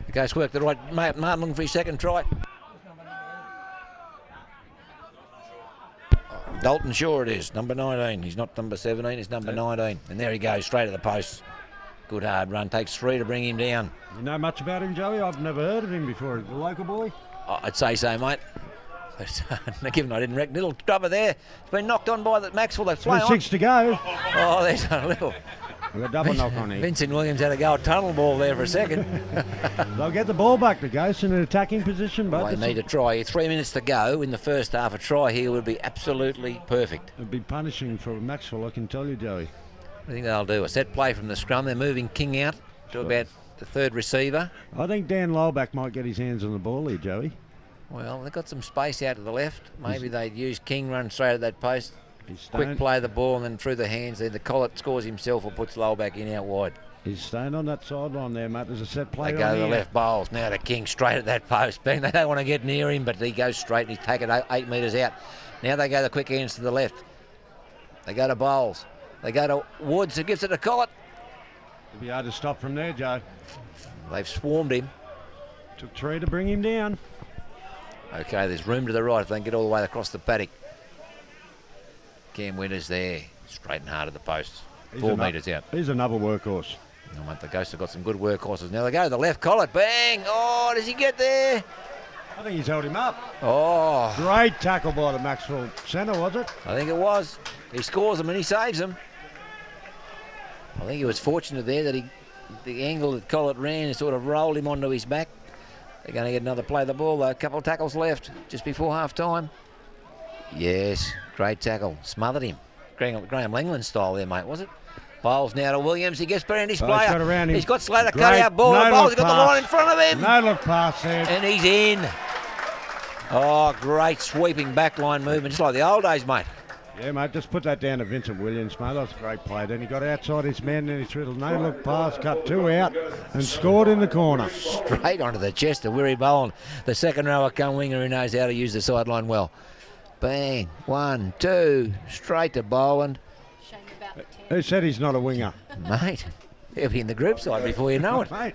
The ghost worked the right. Martin looking for his second try. Dalton Shaw it is, number 19. He's not number 17, he's number 19. And there he goes, straight at the post. Good hard run, takes 3 to bring him down. You know much about him, Joey? I've never heard of him before. The local boy? Oh, I'd say so, mate. Given I didn't reckon, little rubber there. It's been knocked on by the Macksville. They play on. 6 to go. Oh, there's a little. We've got double knock on here. Vincent Williams had a go at tunnel ball there for a second. They'll get the ball back to Ghost in an attacking position, but They need a try. 3 minutes to go in the first half. A try here would be absolutely perfect. it'd be punishing for Macksville, I can tell you, Joey. I think they'll do a set play from the scrum. They're moving King out to about the third receiver. I think Dan Lowback might get his hands on the ball here, Joey. Well, they've got some space out to the left. Maybe they'd use King, run straight at that post. He's Quick play the ball and then through the hands. Either Collett scores himself or puts Lowback in out wide. He's staying on that sideline there, mate. There's a set play They go on to the here. left bowls. Now to King straight at that post. Bang, they don't want to get near him, but he goes straight and he's taken 8 metres out. Now they go the quick hands to the left. They go to Bowles. They go to Woods, who gives it to Collett. It'll be hard to stop from there, Joe. They've swarmed him. Took 3 to bring him down. Okay, there's room to the right if they can get all the way across the paddock. Cam Winters there, straight and hard at the post. 4 metres out. He's another workhorse. Oh, mate, the Ghosts have got some good workhorses. Now they go to the left, Collett, bang! Oh, does he get there? I think he's held him up. Oh, Great tackle by the Macksville centre, was it? I think it was. He scores them and he saves them. I think he was fortunate there that the angle that Collett ran sort of rolled him onto his back. They're going to get another play of the ball though. A couple of tackles left just before half time. Yes, great tackle. Smothered him. Graham Langland style there, mate, was it? Bowles now to Williams. He gets behind his player. He's got around him. He's got Slater Great. cut out ball. No Bowles look has got the pass. line in front of him. No look pass there. And he's in. Oh, great sweeping backline movement, just like the old days, mate. Yeah, mate, just put that down to Vincent Williams, mate. That was a great play. Then he got outside his man, then he threw the no-look pass, cut 2 out, and scored in the corner. Straight onto the chest of Wirry Boland, the second rower come winger who knows how to use the sideline well. Bang, 1, 2, straight to Boland. Who said he's not a winger? Mate, he'll be in the group side before you know it. Mate,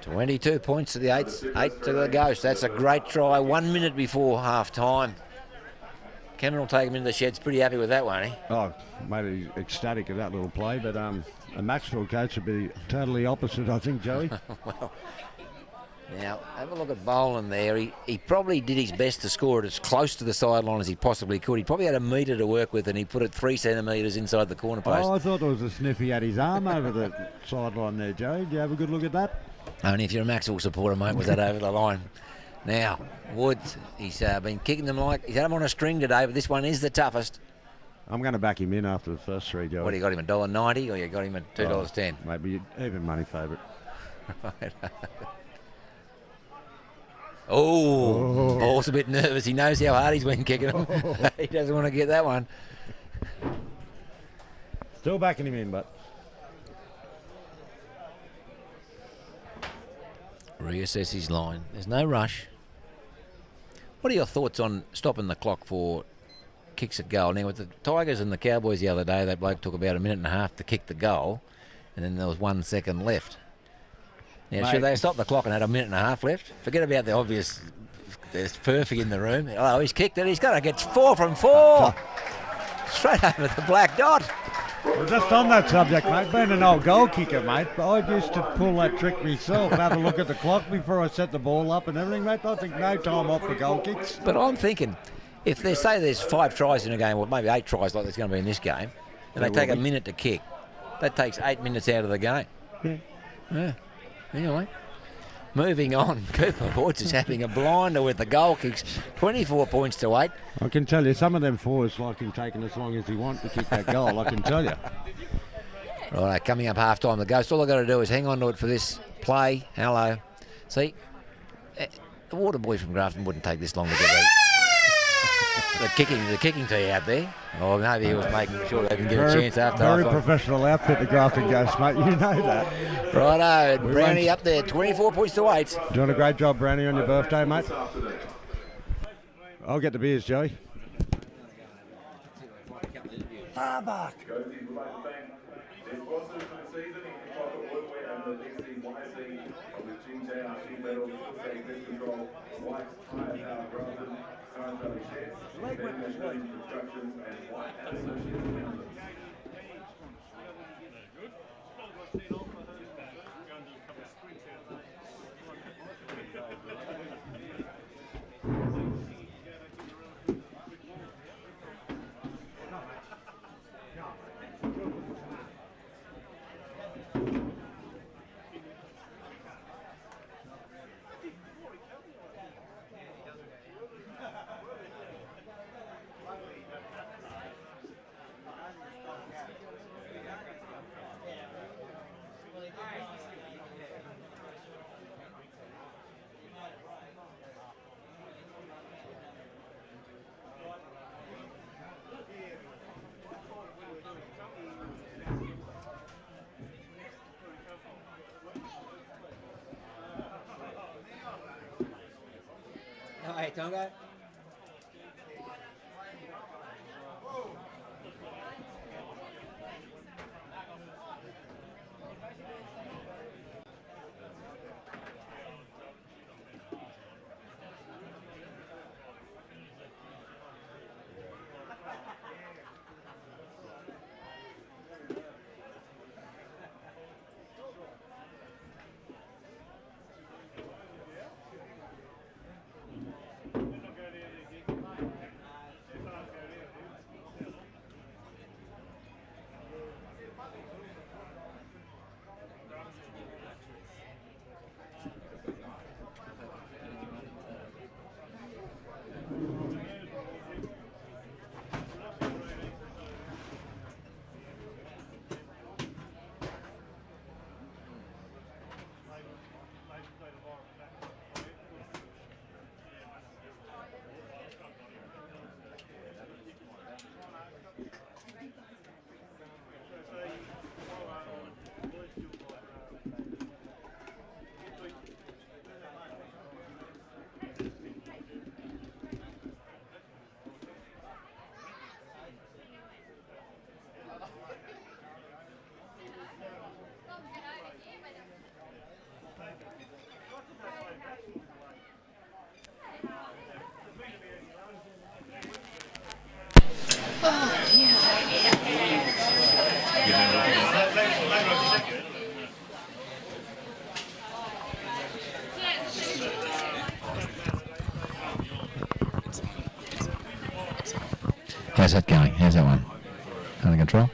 22 points to the 8 to the Ghost. That's a great try. 1 minute before half time. Cameron will take him into the sheds. Pretty happy with that one, eh? oh, mate, he's ecstatic at that little play, but a Macksville coach would be totally opposite, I think, Joey. Well, now, have a look at Boland there. He probably did his best to score it as close to the sideline as he possibly could. He probably had a metre to work with and he put it 3 centimetres inside the corner post. Oh, I thought there was a sniff he had his arm over the sideline there, Joey. Did you have a good look at that? Only if you're a Macksville supporter, mate, was that over the line. Now, Woods, he's been kicking them like... He's had them on a string today, but this one is the toughest. I'm going to back him in after the first 3, Joey. What, do you got him $1.90 or you got him at $2.10? Maybe even money favourite. Oh, Ball's a bit nervous. He knows how hard he's been kicking them. He doesn't want to get that one. Still backing him in, but... Reassess his line. There's no rush. What are your thoughts on stopping the clock for kicks at goal? Now, with the Tigers and the Cowboys the other day, that bloke took about 1.5 minutes to kick the goal, and then there was 1 second left. Now, should they have stopped the clock and had 1.5 minutes left? Forget about the obvious. There's Perfy in the room. Oh, he's kicked it. He's got to get 4 from 4. Straight over the black dot. Well, just on that subject, mate, being an old goal kicker, mate, I used to pull that trick myself, have a look at the clock before I set the ball up and everything, mate. I think no time off for goal kicks. But I'm thinking, if they say there's 5 tries in a game, or maybe 8 tries like there's going to be in this game, and they take a minute to kick, that takes 8 minutes out of the game. Yeah. Anyway, moving on. Cooper Woods is having a blinder with the goal kicks. 24 points to 8. I can tell you, some of them forwards like him taking as long as he wants to kick that goal, I can tell you. Right, coming up half time, the Ghost, all I've got to do is hang on to it for this play. Hello. See, the water boy from Grafton wouldn't take this long to get the kicking tee out there. Or maybe he was making sure they can get a chance after Very half time. professional outfit, the Grafton Ghost, mate. You know that. Righto, Brownie up there, 24 points to 8. Doing a great job, Brownie, on your birthday, mate. I'll get the beers, Joey. Barbuck. Tongo. How's that going? How's that one? Under control?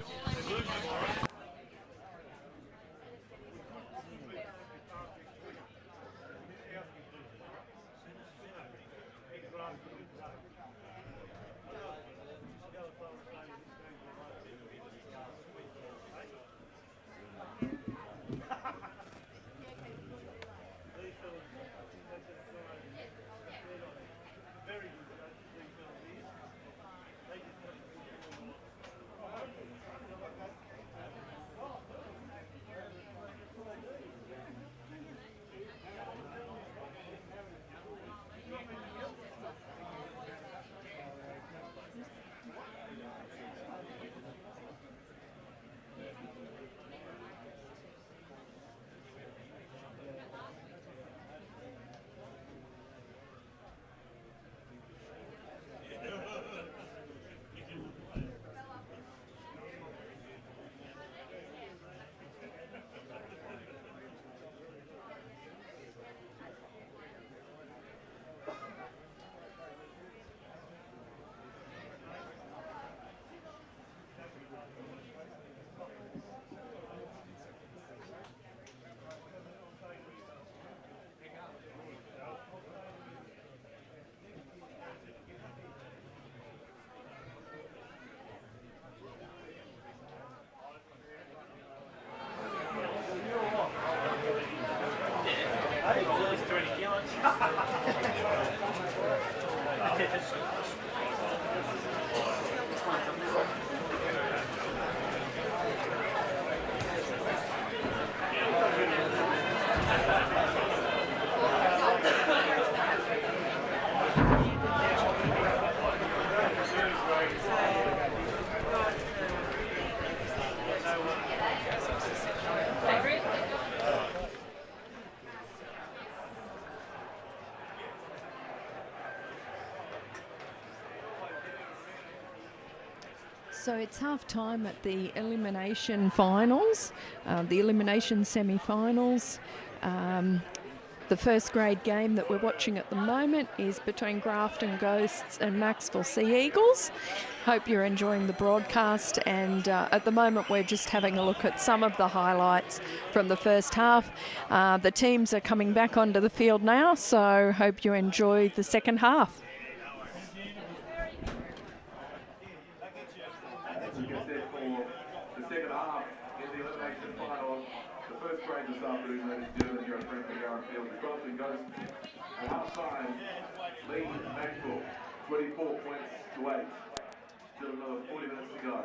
So it's half time at the elimination finals, the elimination semi-finals. The first grade game that we're watching at the moment is between Grafton Ghosts and Macksville Seagulls. Hope you're enjoying the broadcast, and at the moment we're just having a look at some of the highlights from the first half. The teams are coming back onto the field now, so hope you enjoy the second half. As you can see for the second half in the elimination final, the first grade this afternoon, ladies and gentlemen, here at Brentford Field, the Grafton Ghosts at half-time lead Macksville 24 points to 8. Still another 40 minutes to go.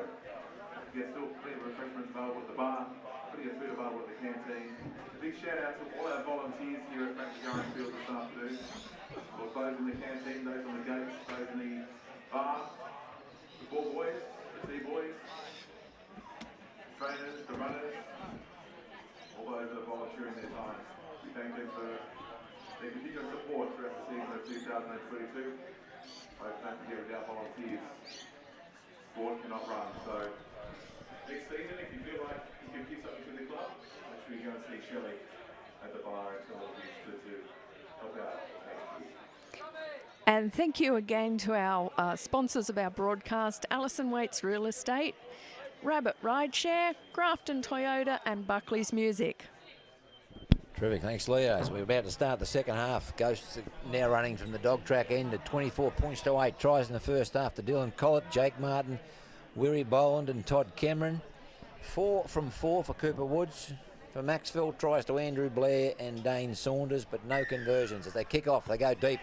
There's still plenty of refreshments available at the bar, plenty of food available at the canteen. A big shout out to all our volunteers here at Brentford Field this afternoon. We're closing the canteen, those on the gates, closing the bar, the ball boys, the tea boys, trainers, the runners, all those that are volunteering their time. We thank them for their continuous support throughout the season of 2022. Both don't forget, without volunteers, sport cannot run. So next season, if you feel like you can give something to the club, make sure you go and see Shelley at the bar and tell her to help out next year. And thank you again to our sponsors of our broadcast, Allison Waits Real Estate, Rabbit Rideshare, Grafton Toyota and Buckley's Music. Terrific, thanks Leo. As we're about to start the second half, Ghosts now running from the dog track end at 24 points to 8 tries in the first half to Dylan Collett, Jake Martin, Wirry Boland and Todd Cameron. 4 from 4 for Cooper Woods. For Macksville, tries to Andrew Blair and Dane Saunders, but no conversions. As they kick off, they go deep.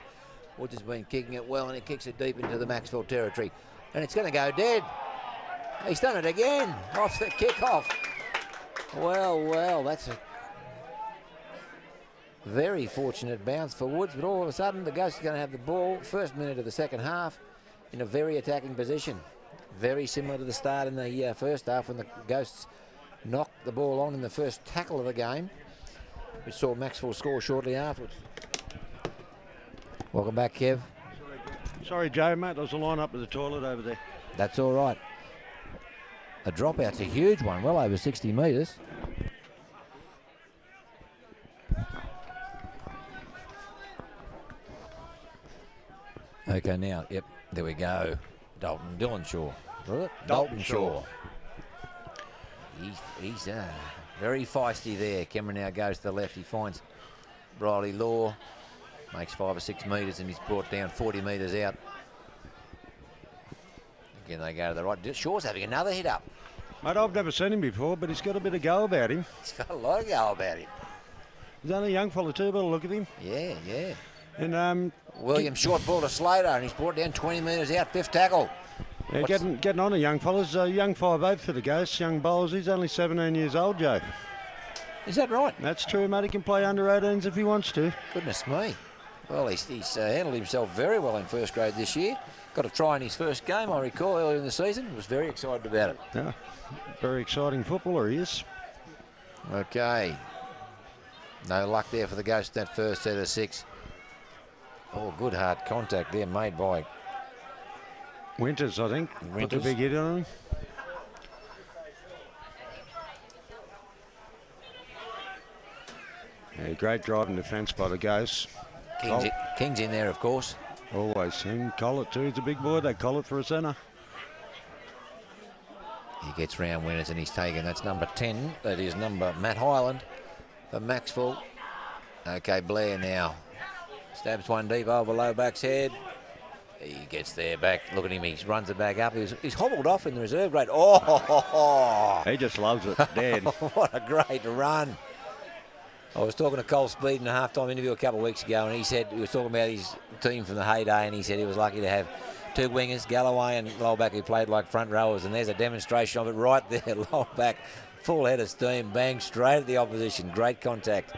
Woods has been kicking it well and he kicks it deep into the Macksville territory. And it's going to go dead. He's done it again off the kick-off. Well, that's a very fortunate bounce for Woods, but all of a sudden the Ghosts are going to have the ball first minute of the second half in a very attacking position. Very similar to the start in the first half when the Ghosts knocked the ball on in the first tackle of the game. We saw Macksville score shortly afterwards. Welcome back, Kev. Sorry, Joe, mate. There was a line up at the toilet over there. That's all right. A dropout's a huge one, well over 60 metres. Okay, now, yep, there we go. Dylan Shaw. Was it? Dalton Shaw. He's very feisty there. Cameron now goes to the left. He finds Riley Law. Makes 5 or 6 metres and he's brought down 40 metres out. Again, they go to the right. Shaw's having another hit up. Mate, I've never seen him before, but he's got a bit of go about him. He's got a lot of go about him. He's only a young fella too, but look at him. Yeah. And William short ball to Slater and he's brought down 20 metres out, 5th tackle. Yeah, getting on a young fella's a young 5'8" for the Ghosts, young bowlers. He's only 17 years old, Joe. Is that right? That's true, mate. He can play under 18s if he wants to. Goodness me. Well, he's handled himself very well in first grade this year. Got a try in his first game, I recall, earlier in the season. Was very excited about it. Yeah, very exciting footballer he is. Okay. No luck there for the Ghosts that first set of 6. Oh, good hard contact there made by Winters, I think. Winters. Put a big hit on him. Yeah, great driving defence by the Ghosts. King's in there, of course. Always him. Collett too. He's a big boy. They Collett for a centre. He gets round winners and he's taken. That's number 10. That is number Matt Hyland for Macksville. Okay, Blair now. Stabs one deep over low back's head. He gets there back. Look at him. He runs it back up. He's hobbled off in the reserve grade. Oh! He just loves it. Dead. What a great run. I was talking to Cole Speed in a halftime interview a couple of weeks ago, and he said he was talking about his team from the heyday, and he said he was lucky to have 2 wingers, Galloway and Lowback, who played like front rowers, and there's a demonstration of it right there. Lowback, full head of steam, bang straight at the opposition. Great contact.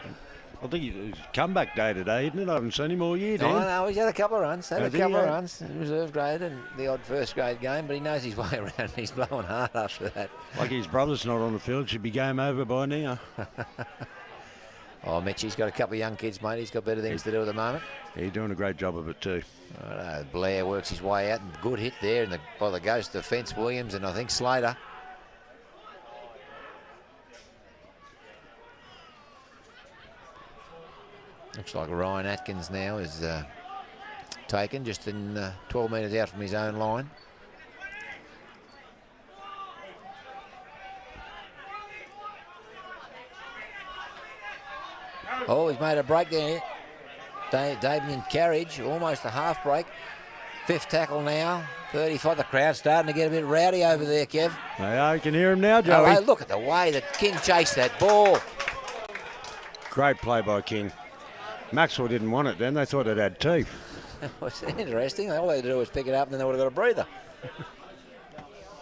I think it's comeback day today, isn't it? I haven't seen him all year, Dan. Oh, no, he's had a couple of runs. In reserve grade and the odd first grade game, but he knows his way around. He's blowing hard after that. Like his brother's not on the field, should be game over by now. Oh, Mitchie's got a couple of young kids, mate. He's got better things to do at the moment. He's doing a great job of it too. Blair works his way out. And good hit there by the Ghost defence, Williams and I think Slater. Looks like Ryan Atkins now is taken just in 12 metres out from his own line. Oh, he's made a break there. Damien Carriage, almost a half break. 5th tackle now. 35. The crowd starting to get a bit rowdy over there, Kev. Yeah, you can hear him now, Joey. Oh, look at the way that King chased that ball. Great play by King. Maxwell didn't want it then. They thought it had teeth. It was interesting. All they had to do was pick it up and then they would have got a breather.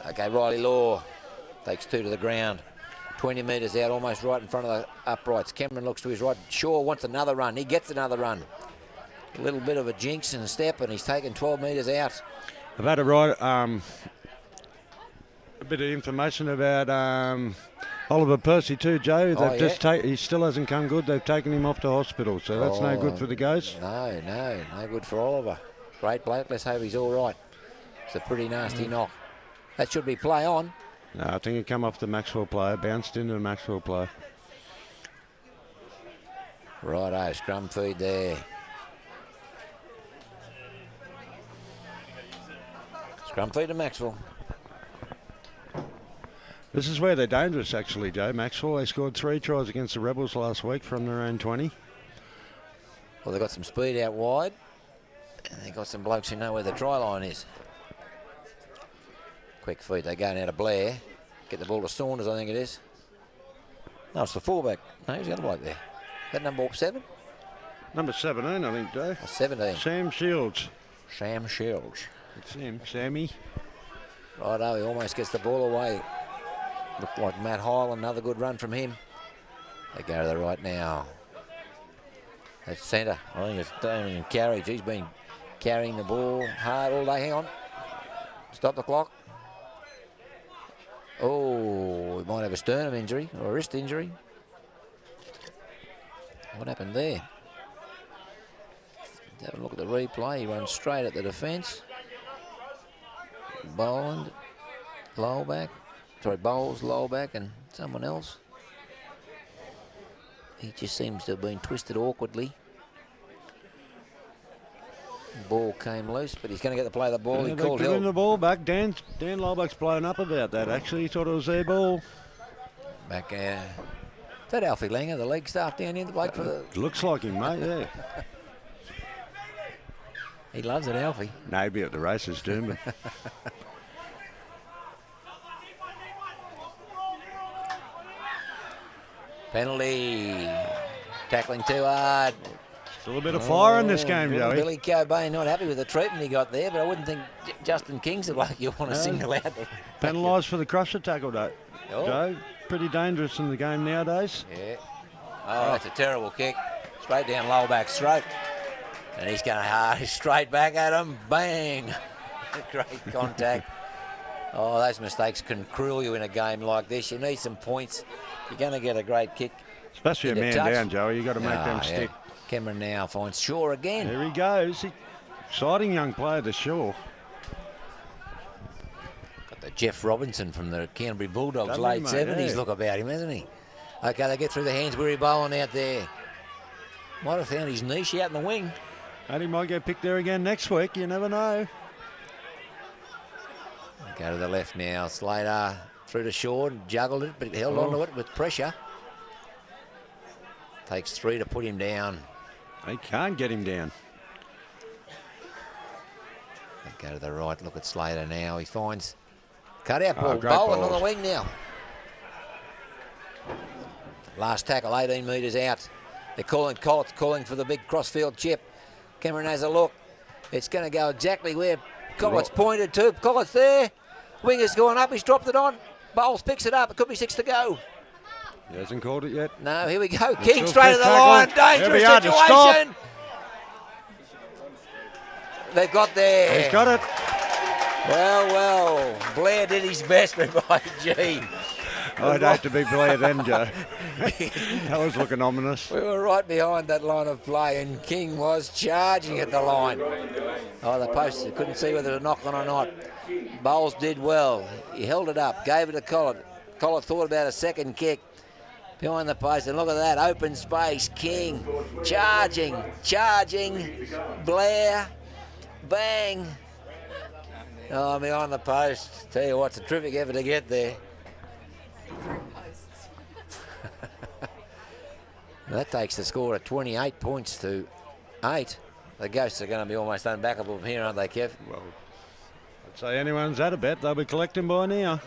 Okay, Riley Law takes 2 to the ground. 20 metres out, almost right in front of the uprights. Cameron looks to his right. Shaw wants another run. He gets another run. A little bit of a jinx and a step, and he's taken 12 metres out. I've had to write a bit of information about Oliver Percy too, Joe. They've he still hasn't come good. They've taken him off to hospital, so that's no good for the Ghosts. No good for Oliver. Great bloke. Let's hope he's all right. It's a pretty nasty knock. That should be play on. No, I think it come off the Macksville player, bounced into the Macksville player. Righto, scrum feed there. Scrum feed to Macksville. This is where they're dangerous, actually, Joe. Macksville, they scored 3 tries against the Rebels last week from their own 20. Well, they've got some speed out wide. And they've got some blokes who know where the try line is. Quick feed, they go now to Blair. Get the ball to Saunders, I think it is. No, it's the fullback. No, who's the other bloke there? That number 7? Number 17, I think, Joe. 17. Sam Shields. Sam Shields. It's him, Sammy. Righto, he almost gets the ball away. Looked like Matt Hyland, another good run from him. They go to the right now. That's centre. I think it's Damien Carriage. He's been carrying the ball hard all day. Hang on. Stop the clock. Oh, he might have a sternum injury or a wrist injury. What happened there? Have a look at the replay. He runs straight at the defence. Boland, low back. Sorry, Bowles, low back, and someone else. He just seems to have been twisted awkwardly. Ball came loose, but he's going to get the play of the ball. Yeah, he called him the ball back. Dan Lowback's blown up about that, actually. He thought it was their ball. Back, that Alfie Langer, the leg staff down in the bloke for the... Looks like him, mate, yeah. He loves it, Alfie. No, he'd be at the races, too, but... Penalty. Tackling too hard. Still a bit of fire in this game, Joey. Billy Cobain not happy with the treatment he got there, but I wouldn't think Justin King's the bloke you want to single out. Penalised for the crusher tackle, though. Oh. Joe, pretty dangerous in the game nowadays. Yeah. Oh, that's a terrible kick. Straight down low back's throat. And he's going straight back at him. Bang. Great contact. Oh, those mistakes can cruel you in a game like this. You need some points. You're going to get a great kick. Especially a man down, Joey. You've got to make them stick. Cameron now finds Shaw again. There he goes. Exciting young player, the Shaw. Got the Jeff Robinson from the Canterbury Bulldogs, late 70s look about him, hasn't he? Okay, they get through the hands. Weary Bowen out there. Might have found his niche out in the wing. And he might get picked there again next week. You never know. Go to the left now. Slater through to Shaw, juggled it, but held on to it with pressure. Takes 3 to put him down. They can't get him down. They go to the right. Look at Slater now. He finds cutout ball. Great Boland ball. on the wing now. Last tackle, 18 metres out. They're calling Collett's calling for the big crossfield chip. Cameron has a look. It's going to go exactly where Collett's pointed to. Collett's there. Winger's going up. He's dropped it on. Bowles picks it up. It could be 6 to go. He hasn't called it yet. No, here we go. King straight to the line. Dangerous situation. They've got there. He's got it. Well. Blair did his best, but by gee. I'd hate to be Blair then, Joe. That was looking ominous. We were right behind that line of play, and King was charging at the line. Oh, the post, couldn't see whether to knock on or not. Bowles did well. He held it up, gave it to Collett. Collett thought about a second kick behind the post, and look at that, open space. King charging. Blair, bang. Oh, behind the post. Tell you what, it's a terrific effort to get there. That takes the score of 28 points to 8. The Ghosts are going to be almost unbackable from here, aren't they, Kev? Well, I'd say anyone's had a bet, they'll be collecting by now.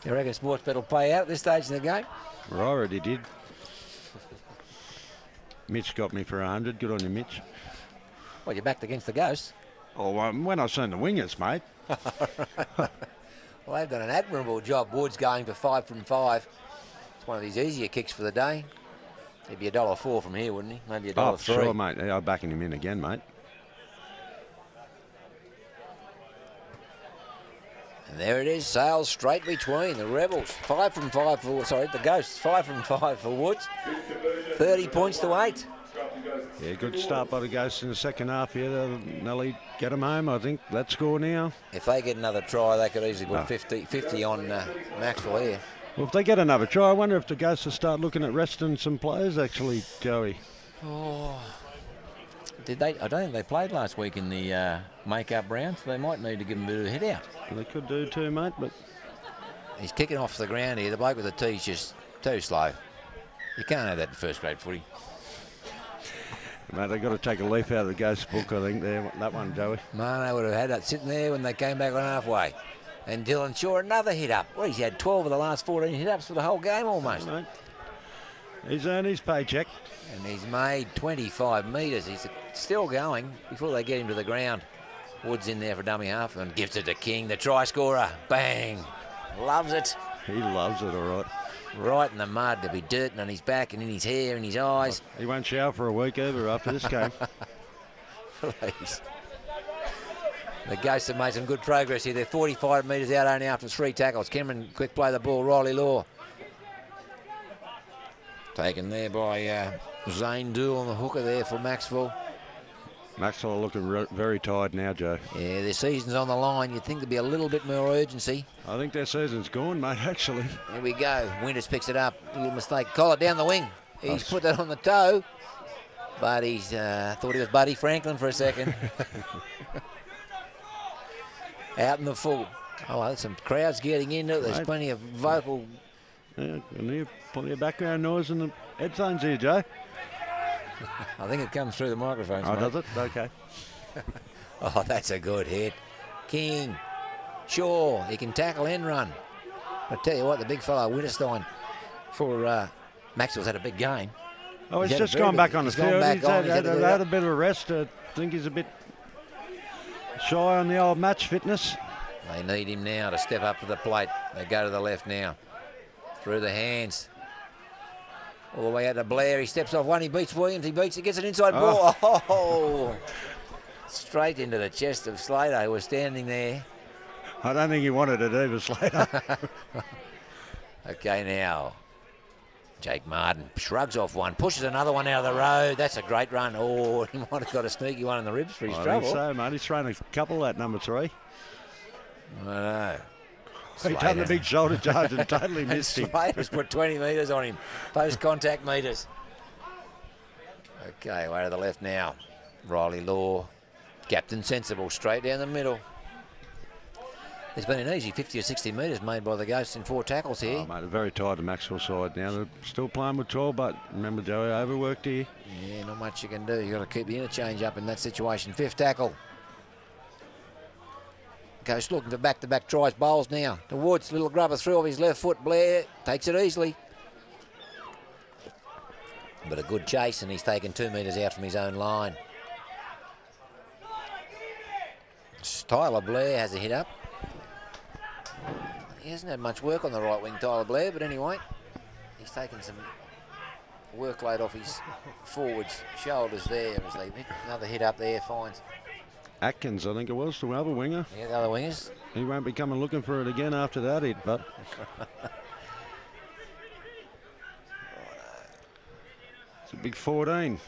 You reckon Sportsbet will pay out at this stage in the game? Well, I already did. Mitch got me for 100. Good on you, Mitch. Well, you're backed against the Ghosts. Oh, when I seen the wingers, mate. Well, they've done an admirable job. Wood's going for 5 from 5. It's one of his easier kicks for the day. He'd be $1.04 from here, wouldn't he? Maybe $1.03. Oh, sure, mate. I'm backing him in again, mate. there it is, Sales straight between the Rebels. 5 from 5 for, sorry, the Ghosts. 5 from 5 for Woods. 30 points to 8. Yeah, good start by the Ghosts in the second half here. They'll nearly get them home, I think. Let's score now. If they get another try, they could easily put 50 on Macksville here. Well, if they get another try, I wonder if the Ghosts will start looking at resting some players, actually, Joey. Oh, did they? I don't think they played last week in the make-up round, so they might need to give them a bit of a hit out. They could do too, mate, but... He's kicking off the ground here. The bloke with the tee's just too slow. You can't have that in first-grade footy. Mate, they've got to take a leaf out of the Ghosts book, I think, there, that one, Joey. Man, they would have had that sitting there when they came back on halfway. And Dylan Shaw, another hit-up. Well, he's had 12 of the last 14 hit-ups for the whole game almost. Mate. He's earned his paycheck. And he's made 25 metres. He's still going before they get him to the ground. Woods in there for dummy half and gives it to King, the try scorer. Bang. Loves it. He loves it, all right. Right in the mud. There'll be dirt on his back and in his hair and his eyes. He won't shower for a week either after this game. Please. The Ghosts have made some good progress here. They're 45 metres out only after 3 tackles. Cameron, quick play the ball. Riley Law. Taken there by Zane Dool on the hooker there for Macksville. Macksville are looking very tired now, Joe. Yeah, their season's on the line. You'd think there'd be a little bit more urgency. I think their season's gone, mate, actually. Here we go. Winters picks it up. A little mistake. Collar down the wing. He's put that on the toe. But he's thought he was Buddy Franklin for a second. Out in the full. Oh, there's some crowds getting into it. There's plenty of vocal. Yeah, and you plenty of background noise in the headphones here, Joe. I think it comes through the microphones. Oh, mate. does it? Okay. Oh, that's a good hit. King. Shaw. He can tackle and run. I tell you what, the big fellow, Winterstein, for Maxwell's had a big game. Oh, he's just gone back on the field. He's had a bit of a rest. I think he's a bit shy on the old match fitness. They need him now to step up to the plate. They go to the left now. Through the hands. All the way out to Blair. He steps off one. He beats Williams. He gets an inside ball. Oh! Straight into the chest of Slater, who was standing there. I don't think he wanted it either, Slater. Okay, now. Jake Martin shrugs off one, pushes another one out of the road. That's a great run. Oh, he might have got a sneaky one in the ribs for his trouble. I think so, mate. He's thrown a couple at number 3. I know. He done the big shoulder charge and totally missed him. Slater's put 20 metres on him. Post-contact metres. Okay, way to the left now. Riley Law. Captain Sensible, straight down the middle. There's been an easy 50 or 60 metres made by the Ghosts in 4 tackles here. Oh, mate, they're very tired to Macksville side now. They're still playing with 12, but remember, Joey, overworked here. Yeah, not much you can do. You've got to keep the interchange up in that situation. 5th tackle. Ghosts looking for back-to-back tries. Bowles now to Woods. Little grubber through off his left foot. Blair takes it easily. But a good chase, and he's taken 2 metres out from his own line. Tyler Blair has a hit up. He hasn't had much work on the right wing, Tyler Blair, but anyway, he's taken some workload off his forwards' shoulders there as they hit another hit up there, finds Atkins, I think it was, the other winger. Yeah, the other wingers. He won't be coming looking for it again after that hit, but... It's a big 14.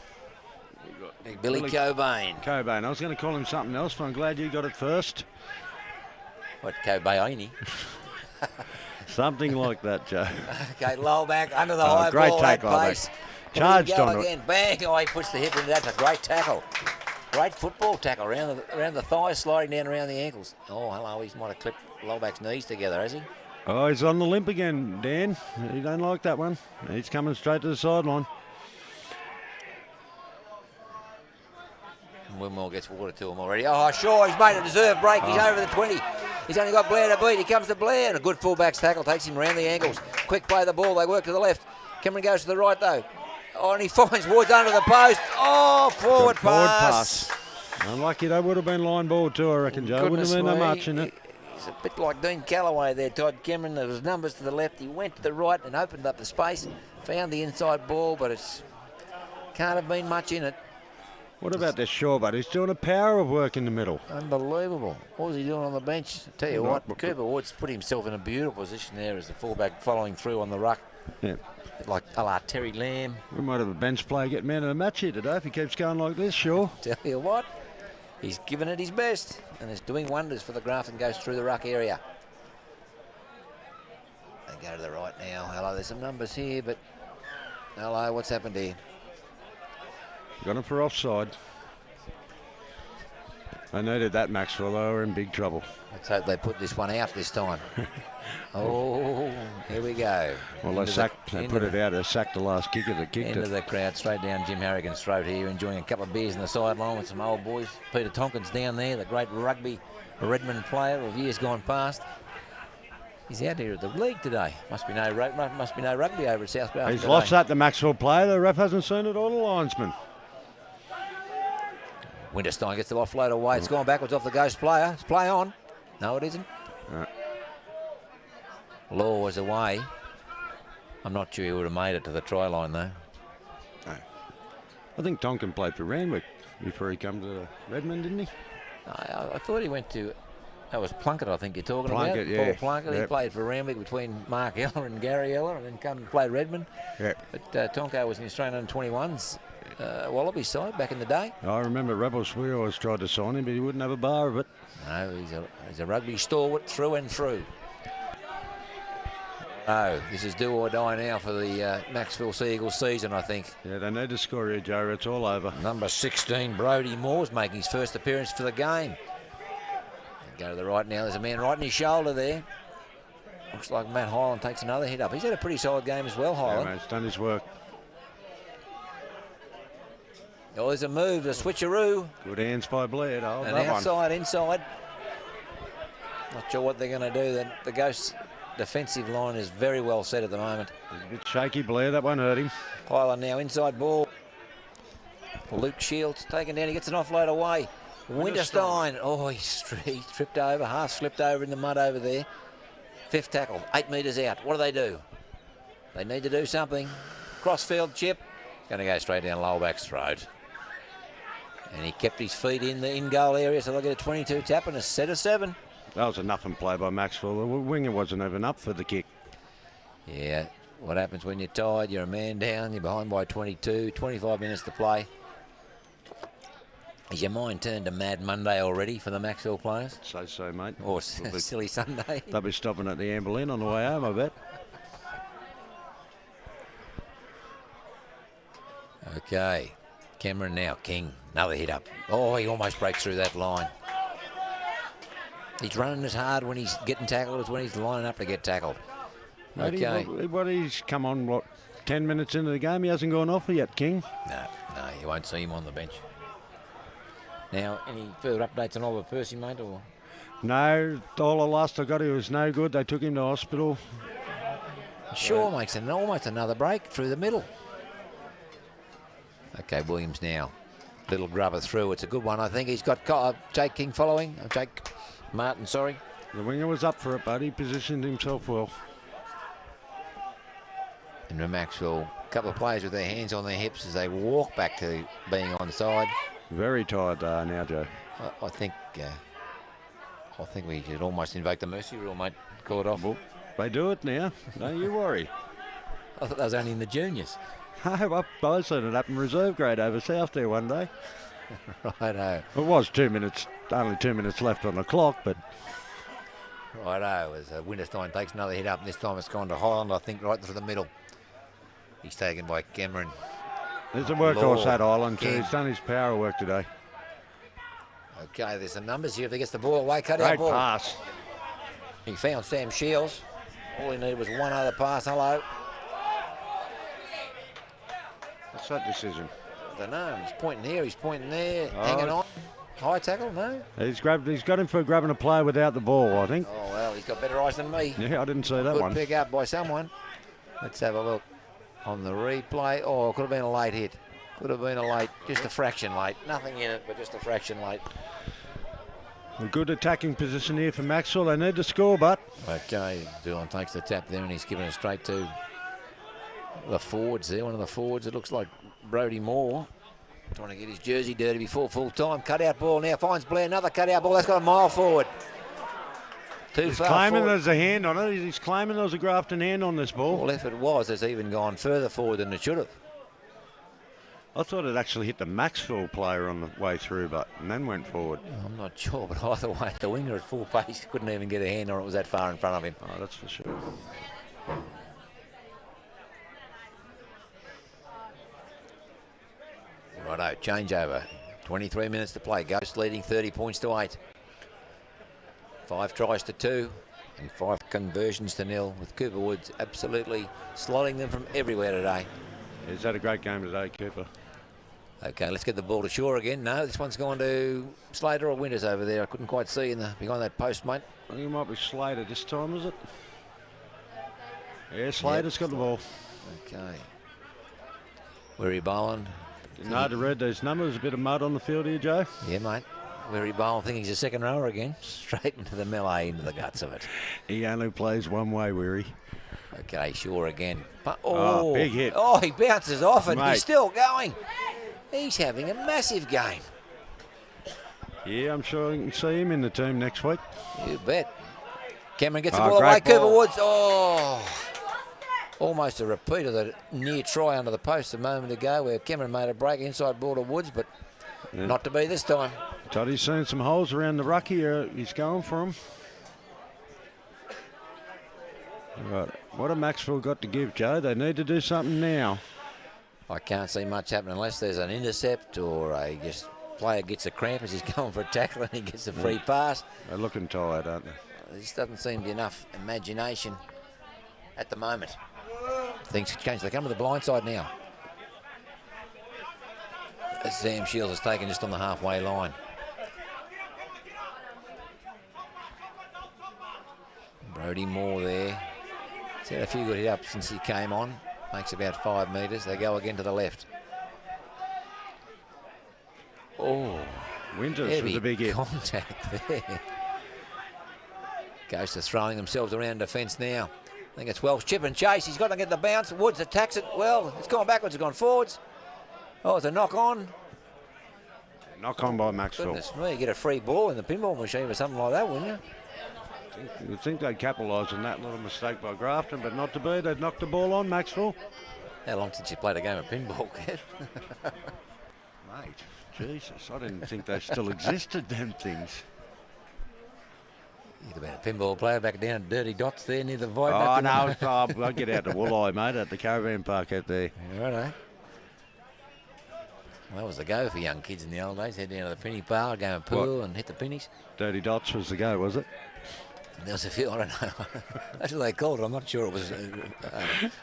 Big Billy Cobain. Cobain. I was going to call him something else, but I'm glad you got it first. What, Cobain? Something like that, Joe. Okay, low back under the high great ball. tackle, Pace. Charged on again. Bang! Oh, he puts the hip into that. That's a great tackle. Great football tackle around the thighs, sliding down around the ankles. Oh, hello. He might have clipped Lowback's knees together, has he? Oh, he's on the limp again, Dan. He don't like that one. He's coming straight to the sideline. Wilmore gets water to him already. Oh, sure, he's made a deserved break. He's over the 20. He's only got Blair to beat. He comes to Blair, and a good fullback's tackle takes him around the ankles. Quick play the ball. They work to the left. Cameron goes to the right, though. Oh, and he finds Woods under the post. Oh, forward pass. Unlucky, that would have been line ball too, I reckon, Joe. Wouldn't have been that much in it. He's a bit like Dean Callaway there, Todd Cameron. There was numbers to the left. He went to the right and opened up the space. Found the inside ball, but it can't have been much in it. What about this Shaw, but he's doing a power of work in the middle. Unbelievable. What was he doing on the bench? I tell you what, Cooper Woods put himself in a beautiful position there as the fullback following through on the ruck. Yeah. Like a la Terry Lamb. We might have a bench player get man of the match here today if he keeps going like this, Shaw. Tell you what, he's given it his best and is doing wonders for the Grafton goes through the ruck area. They go to the right now. Hello, there's some numbers here, but hello, what's happened here? Got him for offside. I needed that, Macksville. They were in big trouble. Let's hope they put this one out this time. Oh, here we go. Well, they put it out. They sacked the last kicker that kicked into it. the crowd, straight down Jim Harrigan's throat here, enjoying a couple of beers on the sideline with some old boys. Peter Tompkins down there, the great rugby Redmond player of years gone past. He's out here at the league today. Must be no rugby over at South Grafton. He's today. lost that, the Macksville player. The ref hasn't seen it, or the linesman. Winterstein gets the offload away. It's gone backwards off the ghost player. It's play on. No, it isn't. Law was away. I'm not sure he would have made it to the try line, though. No. I think Tonkin played for Randwick before he came to Redmond, didn't he? I thought he went to... That was Plunkett, I think you're talking Plunkett, about. yeah. Paul Plunkett. He played for Randwick between Mark Eller and Gary Eller, and then come and played Redmond. Yeah. But Tonko was in the Australian under-21s Wallaby side back in the day. I remember Rebels, we always tried to sign him, but he wouldn't have a bar of it. No, he's a rugby stalwart through and through. Oh, this is do or die now for the Macksville Seagulls season, I think. Yeah, they need to score here, Joe. It's all over. Number 16, Brodie Moore's making his first appearance for the game. Go to the right now. There's a man right in his shoulder there. Looks like Matt Hyland takes another hit up. He's had a pretty solid game as well, Hyland. Yeah, mate, he's done his work. Oh, there's a move, a switcheroo. Good hands by Blair. Oh, And that outside, inside. Not sure what they're going to do. The Ghosts' defensive line is very well set at the moment. He's a bit shaky, Blair. That won't hurt him. Hyland now inside ball. Luke Shields taken down. He gets an offload away. Winterstein. Oh, he tripped over, half slipped over in the mud over there. Fifth tackle, 8 metres out. What do? They need to do something. Crossfield chip. Going to go straight down Lowback's throat. And he kept his feet in the in-goal area, so they'll get a 22 tap and a set of 7. That was a nothing play by Macksville. The winger wasn't even up for the kick. Yeah, what happens when you're tired? You're a man down, you're behind by 22, 25 minutes to play. Is your mind turned to Mad Monday already for the Macksville players? So, mate. Or Silly Sunday? They'll be stopping at the Amble Inn on the way home, I bet. Okay, Cameron now, King, another hit up. Oh, he almost breaks through that line. He's running as hard when he's getting tackled as when he's lining up to get tackled. Okay. He's come on, 10 minutes into the game? He hasn't gone off yet, King. No, you won't see him on the bench. Now, any further updates on Oliver Percy, mate? Or? No, all the last I got, he was no good. They took him to hospital. Shaw makes almost another break through the middle. Okay, Williams now. Little grubber through. It's a good one, I think. He's got Jake King following. Jake Martin, sorry. The winger was up for it, but he positioned himself well. And Macksville, a couple of players with their hands on their hips as they walk back to being onside. Very tired now, Joe. I think we should almost invoke the mercy rule, mate. Call it off. Well, they do it now. Don't you worry. I thought that was only in the juniors. I've seen it happen reserve grade over south there one day. Righto. It was 2 minutes, only 2 minutes left on the clock, but... Righto, as Winterstein takes another hit up, and this time it's gone to Hyland, I think, right through the middle. He's taken by Cameron. There's a workhorse at Island too. King. He's done his power work today. Okay, there's some numbers here. If he gets the ball away, cut Great out ball. pass. He found Sam Shields. All he needed was one other pass. Hello. What's that decision? I don't know. He's pointing here. He's pointing there. Hanging on. High tackle? No. He's got him for grabbing a player without the ball, I think. Oh, well, he's got better eyes than me. Yeah, I didn't see that Good one. pick up by someone. Let's have a look on the replay. Oh, it could have been a late hit. Could have been just a fraction late. Nothing in it, but just a fraction late. A good attacking position here for Macksville. They need to score, but... Okay, Dillon takes the tap there and he's giving it straight to the forwards there. One of the forwards, it looks like Brodie Moore. Trying to get his jersey dirty before full time. Cut out ball now. Finds Blair. Another cut out ball. That's got a mile forward. He's claiming there's a hand on it. He's claiming there was a Grafton hand on this ball. Well, if it was, it's even gone further forward than it should have. I thought it actually hit the Macksville player on the way through, and then went forward. I'm not sure, but either way, the winger at full pace couldn't even get a hand on it. It was that far in front of him. Oh, that's for sure. Righto, changeover. 23 minutes to play. Ghost leading 30 points to 8. 5 tries to 2 and 5 conversions to 0, with Cooper Woods absolutely slotting them from everywhere today. He's had a great game today, Cooper. Okay, let's get the ball to shore again. No, this one's gone to Slater or Winters over there. I couldn't quite see behind that post, mate. I think it might be Slater this time, is it? Yeah, Slater's got the ball. Okay. Weary Boland. Didn't hard to read those numbers. A bit of mud on the field here, Joe. Yeah, mate. Weary Boland thinking he's a second rower again. Straight into the melee, into the guts of it. He only plays one way, Weary. Okay, sure again. Big hit. Oh, he bounces off it. Mate. He's still going. He's having a massive game. Yeah, I'm sure you can see him in the team next week. You bet. Cameron gets the ball away. Cooper Woods. Oh, almost a repeat of the near try under the post a moment ago where Cameron made a break inside ball to Woods, but not to be this time. Toddy's seen some holes around the ruck here. He's going for him. Right. What have Macksville got to give, Joe? They need to do something now. I can't see much happening unless there's an intercept or a just player gets a cramp as he's going for a tackle and he gets a free pass. They're looking tired, aren't they? This doesn't seem to be enough imagination at the moment. Things could change. They come to the blind side now. As Sam Shields is taken just on the halfway line. Brodie Moore there. He's had a few good hit-ups since he came on. Makes about 5 metres. They go again to the left. Oh, Winters with a big hit. Contact there. Ghosts are throwing themselves around defence now. I think it's Welsh. Chip and chase. He's got to get the bounce. Woods attacks it. Well, it's gone backwards. It's gone forwards. Oh, it's a knock on. Knock on by Macksville. Goodness me, you get a free ball in the pinball machine or something like that, wouldn't you? You'd think they'd capitalise on that little mistake by Grafton, but not to be. They'd knocked the ball on Macksville. How long since you played a game of pinball, Kev? Mate, Jesus, I didn't think they still existed, them things. You'd have been a pinball player back down at Dirty Dots there near the void. Oh, no, I'll get out to Wooleye, mate, at the caravan park out there. Yeah, righto. Well, that was the go for young kids in the old days. Head down to the penny bar, go and pool and hit the pennies. Dirty Dots was the go, was it? There was a few, I don't know. That's what they called it. I'm not sure it was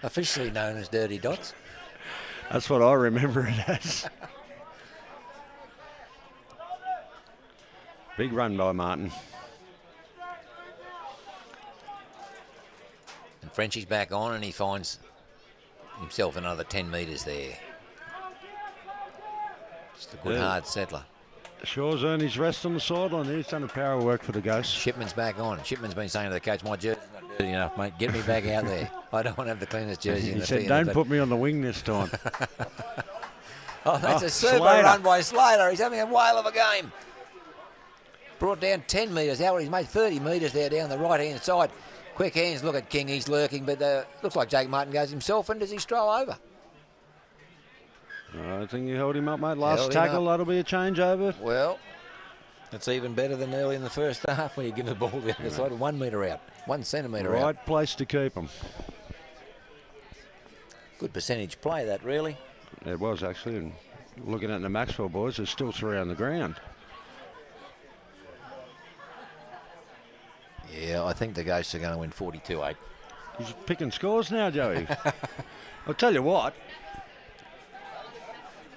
officially known as Dirty Dots. That's what I remember it as. Big run by Martin. And Frenchie's back on and he finds himself another 10 metres there. Just a good hard settler. Shaw's earned his rest on the sideline. He's done a power of work for the Ghosts. Shipman's back on. Shipman's been saying to the coach, my jersey's not dirty enough, mate. Get me back out there. I don't want to have the cleanest jersey in the field. He said, don't put me on the wing this time. Oh, that's a super run by Slater. He's having a whale of a game. Brought down 10 metres. Howard, he's made 30 metres there down the right-hand side. Quick hands. Look at King. He's lurking, but looks like Jake Martin goes himself, and does he stroll over? I think you held him up, mate. Last tackle, that'll be a changeover. Well, it's even better than early in the first half when you give the ball the other side 1 metre out, 1 centimetre out. Right place to keep him. Good percentage play, that, really. It was, actually. And looking at the Macksville boys, there's still 3 on the ground. Yeah, I think the Ghosts are going to win 42-8. He's picking scores now, Joey. I'll tell you what.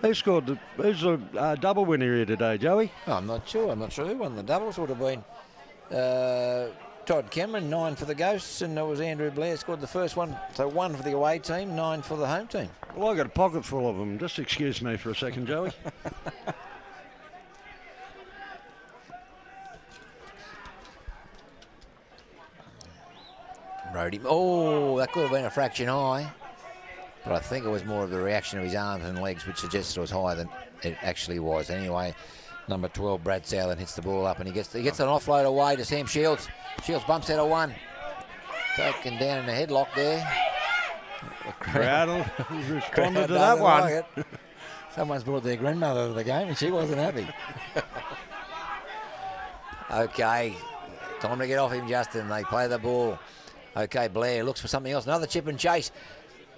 Who's the double winner here today, Joey? Oh, I'm not sure. I'm not sure who won the doubles. Would have been Todd Cameron, 9 for the Ghosts, and it was Andrew Blair scored the first one. So 1 for the away team, 9 for the home team. Well, I got a pocket full of them. Just excuse me for a second, Joey. Rode him. Oh, that could have been a fraction high. But I think it was more of the reaction of his arms and legs, which suggested it was higher than it actually was. Anyway, number 12, Brad Southern, hits the ball up, and he gets an offload away to Sam Shields. Shields bumps out of one. Taken down in a headlock there. Crowd responded to that one. Like it. Someone's brought their grandmother to the game, and she wasn't happy. Okay, time to get off him, Justin. They play the ball. Okay, Blair looks for something else. Another chip and chase.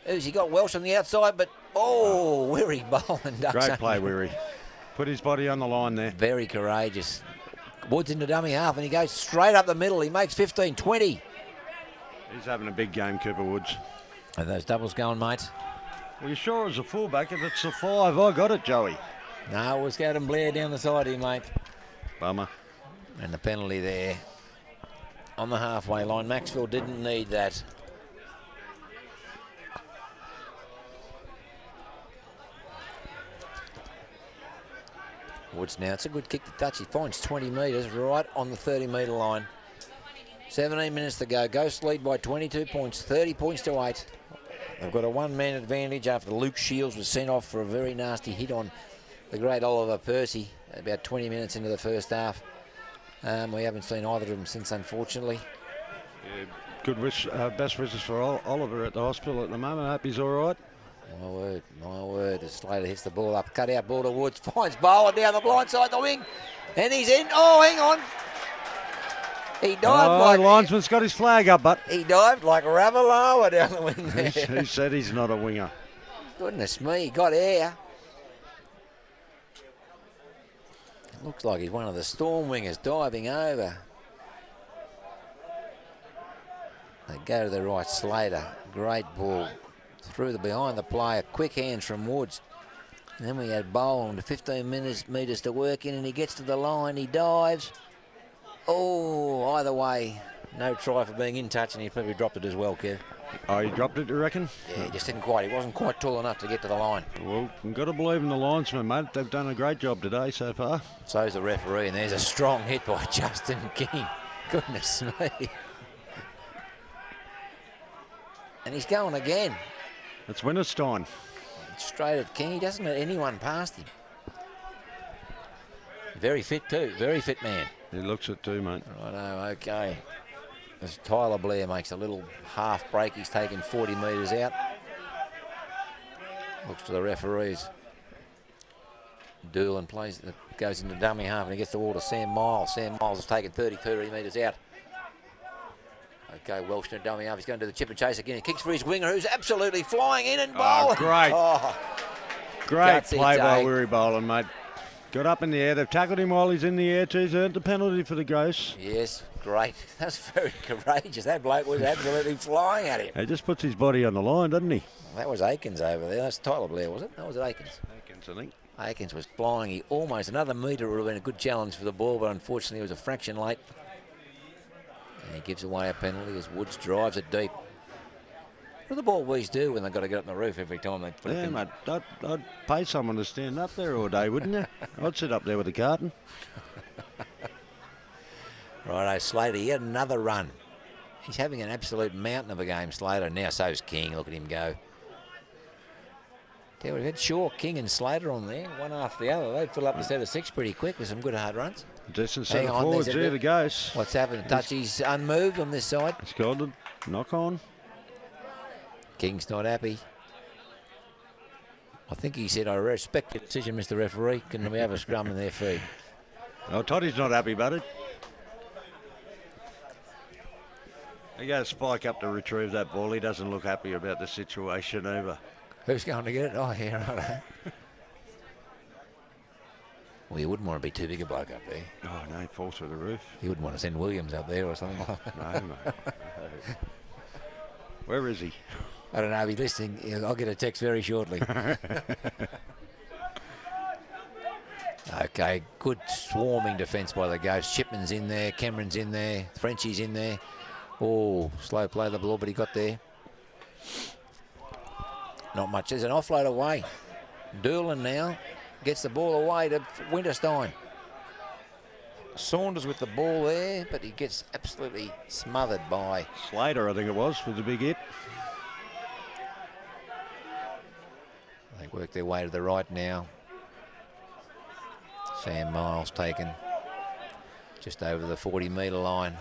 Who's he got? Welsh on the outside, but Weary bowling. Great play, Weary. Put his body on the line there. Very courageous. Woods into dummy half, and he goes straight up the middle. He makes 15-20. He's having a big game, Cooper Woods. Are those doubles going, mate? Well, you sure it was a fullback? If it's a 5, I got it, Joey. No, it was Gavin Blair down the side here, mate. Bummer. And the penalty there on the halfway line. Macksville didn't need that. Woods now, it's a good kick to touch. He finds 20 metres right on the 30-metre line. 17 minutes to go. Ghosts lead by 22 points, 30 points to 8. They've got a one-man advantage after Luke Shields was sent off for a very nasty hit on the great Oliver Percy about 20 minutes into the first half. We haven't seen either of them since, unfortunately. Yeah, good wish, best wishes for Oliver at the hospital at the moment. I hope he's all right. My word. As Slater hits the ball up, cut out ball to Woods, finds Bowler down the blind side, the wing, and he's in. Oh, hang on. He dived the linesman's got his flag up, but he dived like Ravalawa down the wing there. He said he's not a winger. Goodness me, he got air. It looks like he's one of the Storm wingers diving over. They go to the right, Slater. Great ball. Through the behind the player. Quick hands from Woods. And then we had Boland, 15 metres to work in, and he gets to the line. He dives. Oh, either way, no try for being in touch, and he probably dropped it as well, Kev. Oh, he dropped it, you reckon? Yeah, he just didn't quite. He wasn't quite tall enough to get to the line. Well, you've got to believe in the linesman, mate. They've done a great job today so far. So's the referee, and there's a strong hit by Justin King. Goodness me. And he's going again. It's Winterstein. Straight at King. He doesn't let anyone past him. Very fit too. Very fit man. He looks it too, mate. Righto, okay. As Tyler Blair makes a little half break, he's taken 40 metres out. Looks to the referees. Doolan goes into dummy half, and he gets the ball to Sam Miles. Sam Miles has taken 30 metres out. Okay, Welsh in a dummy half. He's going to do the chip and chase again. He kicks for his winger, who's absolutely flying in and bowling. Great. Great Gutsy play by take. Weary Bowling, mate. Got up in the air. They've tackled him while he's in the air too. He's earned the penalty for the Ghosts. Yes, great. That's very courageous. That bloke was absolutely flying at him. He just puts his body on the line, doesn't he? Well, that was Aikens over there. That's Tyler Blair, was it? No, was it Aikens? Aikens, I think. Aikens was flying. He almost another metre would have been a good challenge for the ball, but unfortunately it was a fraction late. And he gives away a penalty as Woods drives it deep. What do the ball boys do when they've got to get up on the roof every time they put it in? Mate, I'd pay someone to stand up there all day, wouldn't you? I'd sit up there with a carton. Righto, Slater, he had another run. He's having an absolute mountain of a game, Slater. Now so's King. Look at him go. We've had Shaw, King and Slater on there, one after the other. They'd fill up the set of 6 pretty quick with some good hard runs. Decent set of forwards there, the Ghosts. What's happened? Touchy's unmoved on this side. He's got a knock on. King's not happy. I think he said, I respect your decision, Mr. Referee. Can we have a scrum in their feed? Oh, Toddy's not happy, buddy. He goes Spike up to retrieve that ball. He doesn't look happy about the situation either. Who's going to get it? Oh, yeah, right. Well, you wouldn't want to be too big a bloke up there. Oh, no, he falls through the roof. You wouldn't want to send Williams up there or something like that. No, mate. Where is he? I don't know if he's listening. I'll get a text very shortly. Okay, good swarming defence by the Ghosts. Chipman's in there, Cameron's in there, Frenchie's in there. Oh, slow play of the ball, but he got there. Not much. There's an offload away. Doolan now gets the ball away to Winterstein. Saunders with the ball there, but he gets absolutely smothered by Slater, I think it was, with the big hit. They work their way to the right now. Sam Miles taken just over the 40-metre line.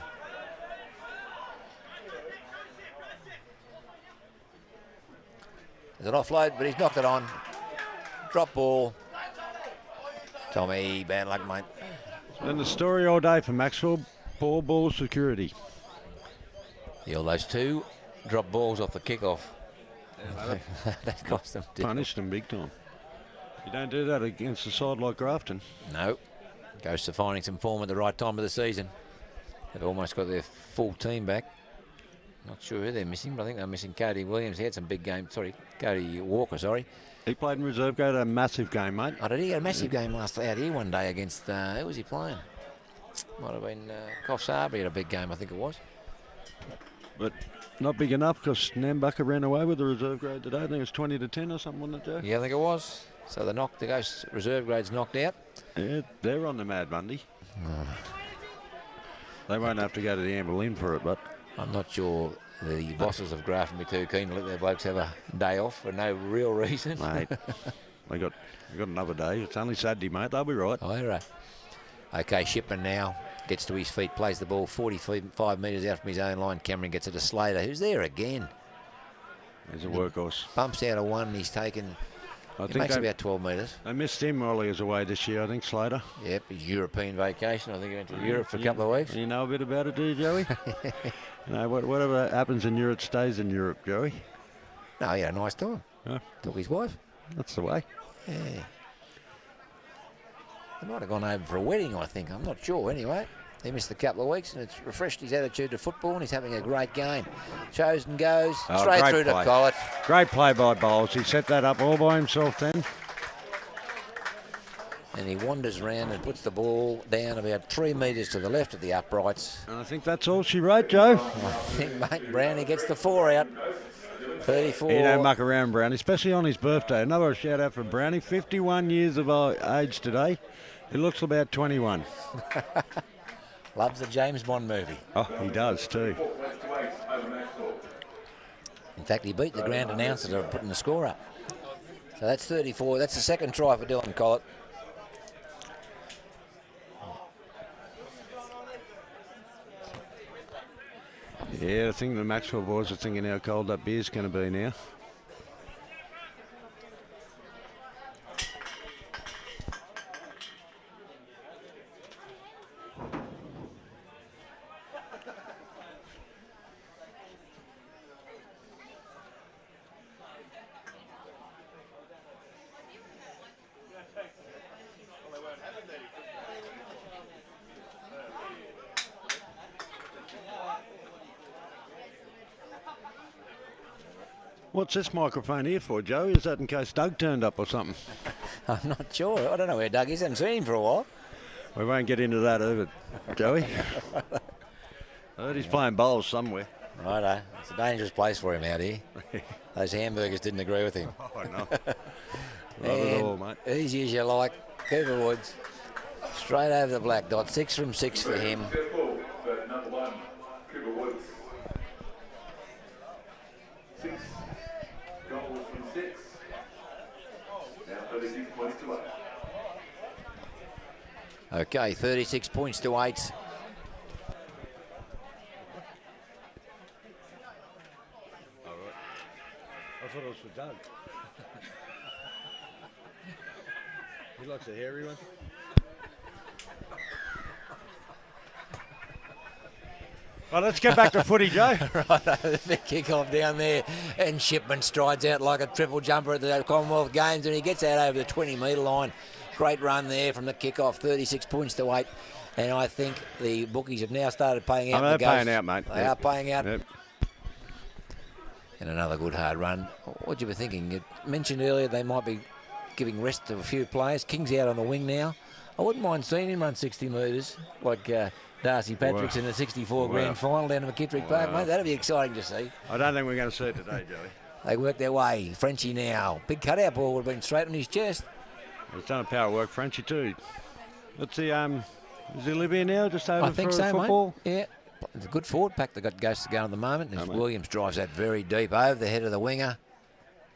There's an offload, but he's knocked it on. Drop ball. Tommy, bad luck, mate. And the story all day for Macksville, poor ball security. Yeah, those two drop balls off the kickoff. That cost them. Punished them big time. You don't do that against a side like Grafton. No. Goes to finding some form at the right time of the season. They've almost got their full team back. Not sure who they're missing, but I think they're missing Cody Williams. He had some big games. Sorry, Cody Walker, sorry. He played in reserve grade, a massive game, mate. Oh, did he? Had a massive game last out here one day against, who was he playing? Might have been Coffs Harbour. He had a big game, I think it was. But not big enough because Nambucca ran away with the reserve grade today. I think it was 20-10 or something, wasn't it, Joe? Yeah, I think it was. So the ghost reserve grade's knocked out. Yeah, they're on the Mad Monday. They won't have to go to the Amble Inn for it, but I'm not sure the bosses of Grafton will be too keen to let their blokes have a day off for no real reason. mate, they got another day. It's only Saturday, mate. They'll be right. Oh, you're right. Okay, Shipman now gets to his feet, plays the ball 45 metres out from his own line. Cameron gets it to Slater, who's there again. There's a workhorse. Bumps out of one. He's taken. I It think makes about 12 metres. they missed him while he was away this year, I think, Slater. Yep, his European vacation. I think he went to Europe for a couple of weeks. You know a bit about it, do you, Joey? Whatever happens in Europe stays in Europe, Joey. No, he had a nice time. Yeah. Took his wife. That's the way. Yeah. He might have gone over for a wedding, I think. I'm not sure, anyway. He missed a couple of weeks and it's refreshed his attitude to football and he's having a great game. Chosen goes straight great through play. to Collett. Great play by Bowles. He set that up all by himself then. And he wanders round and puts the ball down about 3 metres to the left of the uprights. And I think that's all she wrote, Joe. I think mate Brownie gets the 4 out. 34. He don't muck around, Brownie, especially on his birthday. Another shout out for Brownie. 51 years of age today. He looks about 21. Loves the James Bond movie. Oh, he does too. In fact, he beat the ground announcer to putting the score up. So that's 34. That's the second try for Dylan Collett. Yeah, I think the Macksville boys are thinking how cold that beer's going to be now. What's this microphone here for, Joe? Is that in case Doug turned up or something? I'm not sure. I don't know where Doug is. I haven't seen him for a while. We won't get into that either, Joey. I heard he's playing bowls somewhere. Righto. It's a dangerous place for him out here. Those hamburgers didn't agree with him. Oh, no. Love it all, mate. Easy as you like. Cooper Woods. Straight over the black dot. 6 from 6 for him. Number 1, Cooper Woods. 6 goals from 6. Now 36 points to 8. Okay, 36 points to 8. I thought it was for Doug. He likes a hairy one. Well, let's get back to footy, Joe. Right, the big kick-off down there, and Shipman strides out like a triple jumper at the Commonwealth Games, and he gets out over the 20-metre line. Great run there from the kick-off, 36 points to 8. And I think the bookies have now started paying out. They're paying out, mate. They are paying out. Yep. And another good hard run. What you were thinking? You mentioned earlier they might be giving rest to a few players. King's out on the wing now. I wouldn't mind seeing him run 60 metres like Darcy Patrick's in the 64 grand final down at McKittrick Park, mate. That'd be exciting to see. I don't think we're going to see it today, Joey. They work their way. Frenchie now. Big cutout ball would have been straight on his chest. He's done a power work, Frenchie, too. Let's see, does he live here now, just over I think for so, football? mate. Yeah. It's a good forward pack. They've got Ghosts to go at the moment. Williams drives that very deep over the head of the winger.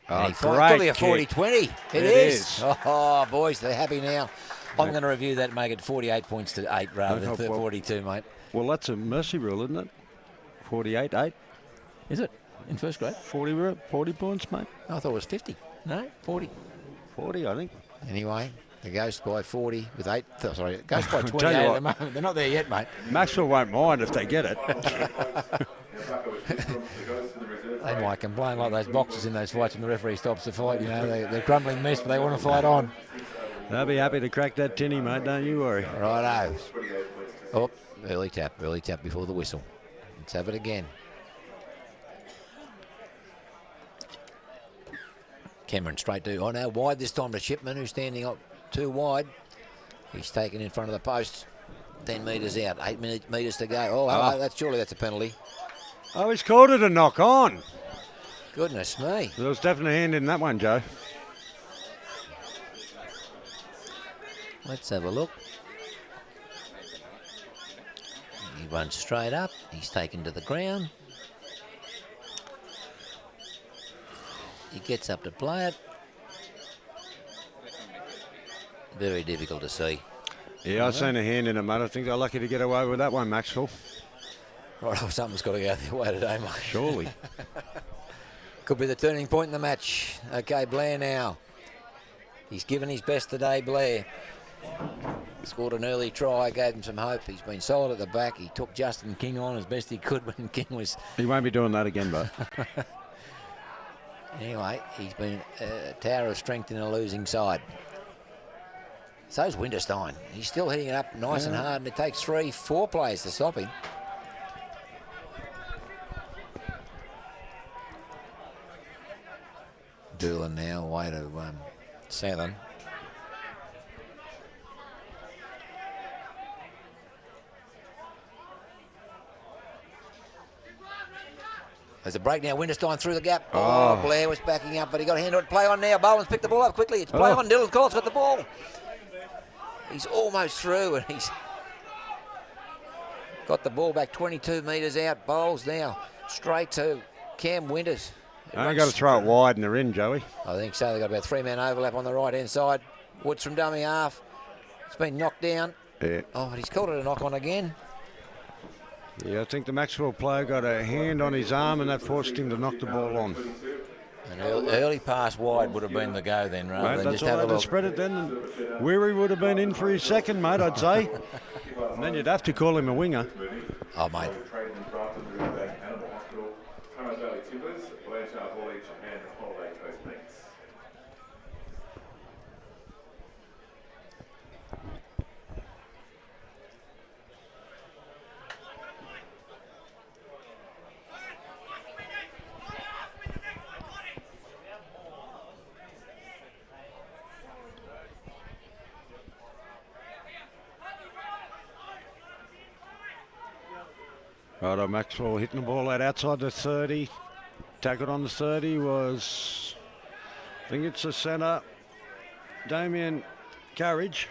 And he great could be a kick. 40-20. It is. Oh, boys, they're happy now. I'm going to review that and make it 48 points to 8 rather than 42, mate. Well, that's a mercy rule, isn't it? 48-8. Is it? In first grade? 40 points, mate. I thought it was 50. No, 40. 40, I think. Anyway, it goes by 40 with 8. Sorry, it goes by Tell 28 you at what. the moment. They're not there yet, mate. Macksville won't mind if they get it. They might complain like those boxers in those fights when the referee stops the fight. You know, they're grumbling mess, but they want to fight on. They'll be happy to crack that tinny, mate. Don't you worry. Righto. Oh, early tap before the whistle. Let's have it again. Cameron straight to, oh no, wide this time to Shipman, who's standing up too wide. He's taken in front of the post. 10 metres out, 8 metres to go. Oh, hello, surely that's a penalty. Oh, he's called it a knock on. Goodness me. There was definitely a hand in that one, Joe. Let's have a look. He runs straight up. He's taken to the ground. He gets up to play it. Very difficult to see. Yeah, I've seen a hand in it, mate. I think they're lucky to get away with that one, Macksville. Right, well, something's got to go their way today, mate. Surely. Could be the turning point in the match. Okay, Blair now. He's given his best today, Blair. Scored an early try, gave him some hope. He's been solid at the back. He took Justin King on as best he could when King was... He won't be doing that again, but. Anyway, he's been a tower of strength in a losing side. So's Winterstein. He's still hitting it up nice and hard, and it takes 3-4 players to stop him. Doolan now away to Southern. There's a break now. Winterstein through the gap. Oh, Blair was backing up, but he got a hand on it. Play on now. Boland's picked the ball up quickly. It's play on. Dylan Collett's got the ball. He's almost through, and he's got the ball back 22 metres out. Bowles now straight to Cam Winters. Only got to throw it wide and they're in, Joey. I think so. They've got about 3-man overlap on the right-hand side. Woods from dummy half. It's been knocked down. Yeah. Oh, but he's called it a knock-on again. Yeah, I think the Macksville player got a hand on his arm and that forced him to knock the ball on. An early pass wide would have been the go then, rather Mate, than that's just have a all right. look. Spread it then. Weary would have been in for his second, mate, I'd say. And then you'd have to call him a winger. Oh, mate. Righto, Maxwell hitting the ball out outside the 30. Tackled on the 30 was, I think it's the centre, Damien Carriage.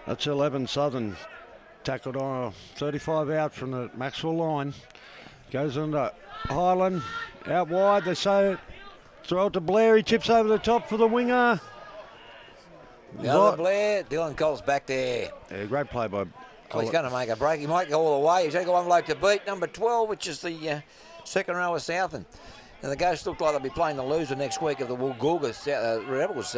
That's 11 Southern. Tackled on 35 out from the Maxwell line. Goes into Highland, out wide. They say throw it to Blair. He chips over the top for the winger. The other Blair, Dylan Cole's back there. Yeah, great play by Oh, he's going to make a break. He might go all the way. He's only got one bloke to beat, number 12, which is the second row of Southern. And the Ghosts look like they'll be playing the loser next week of the Woolgoolga Rebels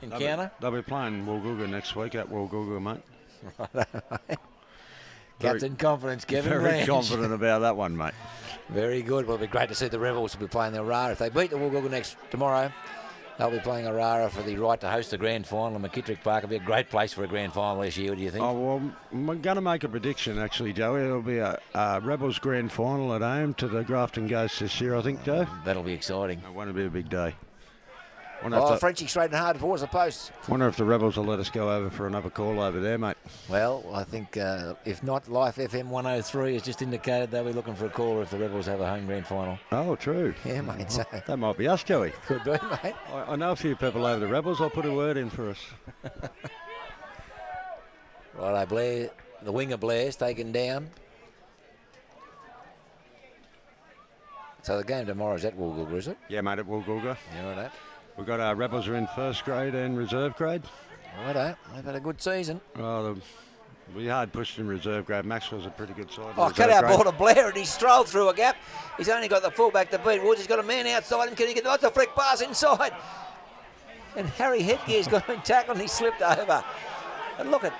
encounter. They'll be playing Woolgoolga next week at Woolgoolga, mate. Captain confidence, Kevin Very Range. confident about that one, mate. Very good. Well, it'll be great to see the Rebels will be playing the Aurora. If they beat the Woolgoolga tomorrow, they'll be playing Aurora for the right to host the grand final. McKittrick Park will be a great place for a grand final this year, do you think? Oh, well, I'm going to make a prediction, actually, Joey. It'll be a Rebels grand final at home to the Grafton Ghosts this year, I think, Joe. That'll be exciting. It won't be a big day. Frenchie straight and hard towards the post. Wonder if the Rebels will let us go over for another call over there, mate. Well, I think if not, Life FM 103 has just indicated they'll be looking for a caller if the Rebels have a home grand final. Oh, true. Yeah, mate. So That might be us, Joey. could be, mate. I know a few people over the Rebels. I'll put a word in for us. Righto, Blair, the winger Blair's taken down. So the game tomorrow is at Woolgoolga, is it? Yeah, mate, at Woolgoolga. Yeah, right. We've got our Rebels are in first grade and reserve grade. Righto. They've had a good season. Well, we hard pushed in reserve grade. Macksville's a pretty good side. Oh, cut out ball to Blair, and he strolled through a gap. He's only got the fullback to beat Woods. He's got a man outside him. Can he get the flick pass inside? And Harry Headgear's got him tackled and he slipped over. And look at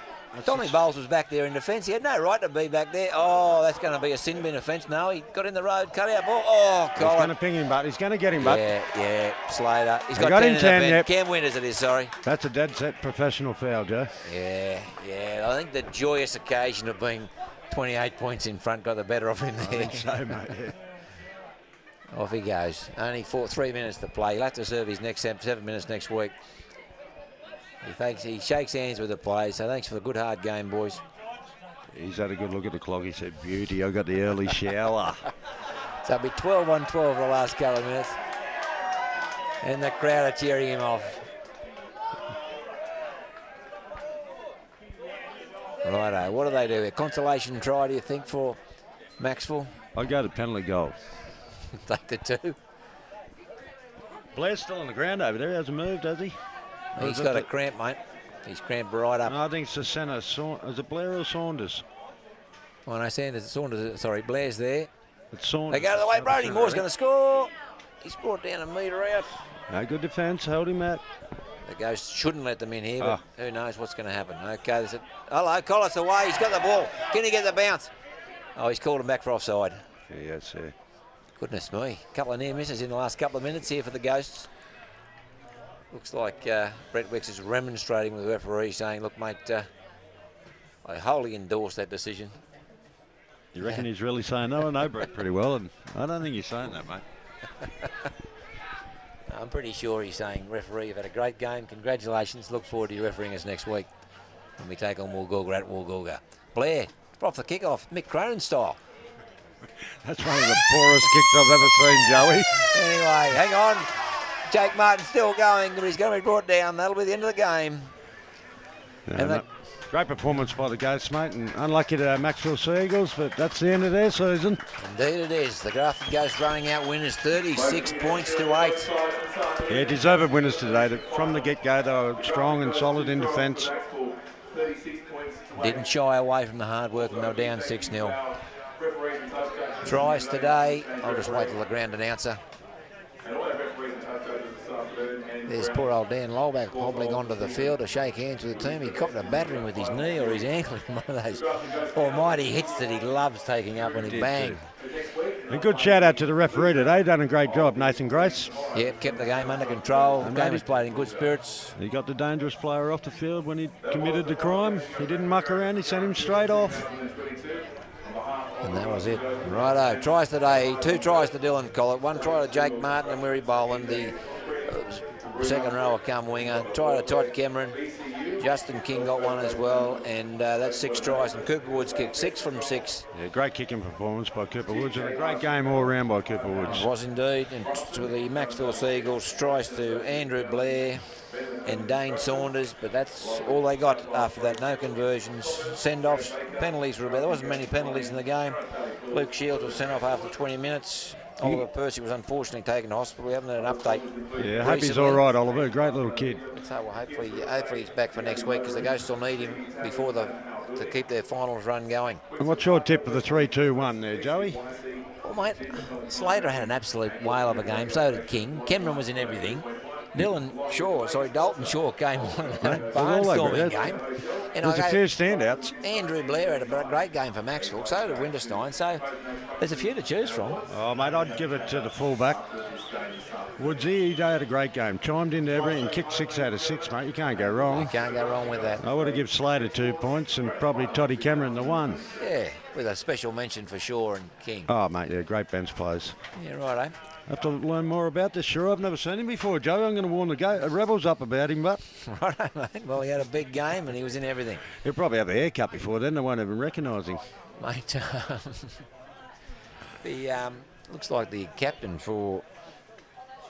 Tommy Bowles was back there in defence. He had no right to be back there. Oh, that's going to be a sin bin offence. No, he got in the road, cut out ball. Oh, God. He's going to ping him, but he's going to get him, but. Yeah, Slater. He's got 10 him in the 10, bench. yep. Cam Winters it is, sorry. That's a dead set professional foul, Joe. Yeah. I think the joyous occasion of being 28 points in front got the better of him there. I think so, mate, yeah. Off he goes. Only 3 minutes to play. He'll have to serve his next 7 minutes next week. He shakes hands with the players, so thanks for the good hard game, boys. He's had a good look at the clock. He said, beauty, I got the early shower. So it'll be 12 on 12 for the last couple of minutes. And the crowd are cheering him off. Righto, what do they do? A consolation try, do you think, for Macksville? I'd go to penalty goal. Take the 2. Blair's still on the ground over there. He hasn't moved, has he? He's got a cramp, mate. He's cramped right up. No, I think it's the centre. Is it Blair or Saunders? When I say Saunders, sorry, Blair's there. It's Saunders. They go the way Brody Moore's going to score. He's brought down a metre out. No, good defence. Held him out. The Ghosts shouldn't let them in here, but who knows what's going to happen. Okay, they said, hello, Collis away. He's got the ball. Can he get the bounce? Oh, he's called him back for offside. Yeah, that's it. Goodness me. A couple of near misses in the last couple of minutes here for the Ghosts. Looks like Brett Wicks is remonstrating with the referee, saying, look, mate, I wholly endorse that decision. You reckon he's really saying that? I know Brett pretty well, and I don't think he's saying that, mate. I'm pretty sure he's saying, referee, you've had a great game. Congratulations. Look forward to you refereeing us next week when we take on Woolgoolga at Woolgoolga. Blair, off the kickoff, Mick Cronin style. That's one of the poorest kicks I've ever seen, Joey. Anyway, hang on. Jake Martin still going, but he's going to be brought down. That'll be the end of the game. No, great performance by the Ghosts, mate, and unlucky to Macksville Seagulls, but that's the end of their season. Indeed it is. The Grafton Ghosts running out winners 36 points to 8. Yeah, deserved winners today. From the get-go, they were strong and solid in defence. Didn't shy away from the hard work, and they were down 6-0. Tries today. I'll just wait till the ground announcer. There's poor old Dan Lolback hobbling onto the field to shake hands with the team. He copped a battering with his knee or his ankle in one of those almighty hits that he loves taking up when he bang. A good shout out to the referee today. Done a great job, Nathan Grace. Yep, kept the game under control. The game was played in good spirits. He got the dangerous player off the field when he committed the crime. He didn't muck around. He sent him straight off. And that was it. Righto. Tries today. 2 tries to Dylan Collett. 1 try to Jake Martin and Murray Boland. The second rower come winger. Try to Todd Cameron. Justin King got 1 as well. And that's 6 tries. And Cooper Woods kicked 6 from 6. Yeah, great kicking performance by Cooper Woods. And a great game all around by Cooper Woods. It was indeed. And to the Macksville Seagulls, tries to Andrew Blair and Dane Saunders, but that's all they got after that. No conversions, send-offs, penalties were about. There wasn't many penalties in the game. Luke Shields was sent off after 20 minutes. Oliver Percy was unfortunately taken to hospital. We haven't had an update. Yeah, I hope he's all right, Oliver. Great little kid. So well, hopefully he's back for next week, because the Ghosts still need him before to keep their finals run going. And what's your tip for the 3-2-1 there, Joey? Well, mate, Slater had an absolute whale of a game. So did King. Cameron was in everything. Dalton Shaw came on a barnstorming game. And there's a few standouts. Andrew Blair had a great game for Macksville, so did Winterstein, so there's a few to choose from. Oh, mate, I'd give it to the fullback. Woodsy, he had a great game. Chimed into everything, kicked 6 out of 6, mate. You can't go wrong. You can't go wrong with that. I would have given Slater 2 points and probably Toddy Cameron the 1. Yeah, with a special mention for Shaw and King. Oh, mate, yeah, great bench players. Yeah, righto. I have to learn more about this, sure. I've never seen him before, Joe. I'm going to warn the Rebels up about him, but... Righto, mate. Well, he had a big game and he was in everything. He'll probably have a haircut before then. They won't even recognise him. Mate, looks like the captain for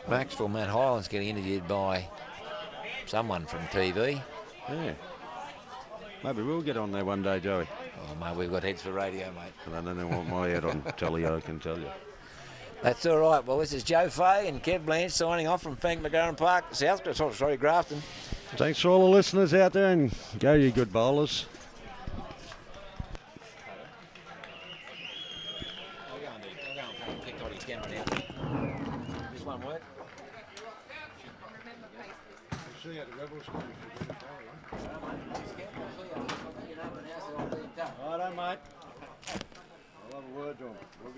Macksville, Matt Hyland's getting interviewed by someone from TV. Yeah. Maybe we'll get on there one day, Joey. Oh, mate, we've got heads for radio, mate. I don't know what my head on telly, I can tell you. That's all right. Well, this is Joe Fay and Kev Blanche signing off from Frank McGarren Park, Grafton. Thanks to all the listeners out there, and go you good bowlers. This one work? Righto, mate. I'll have a word to him. We're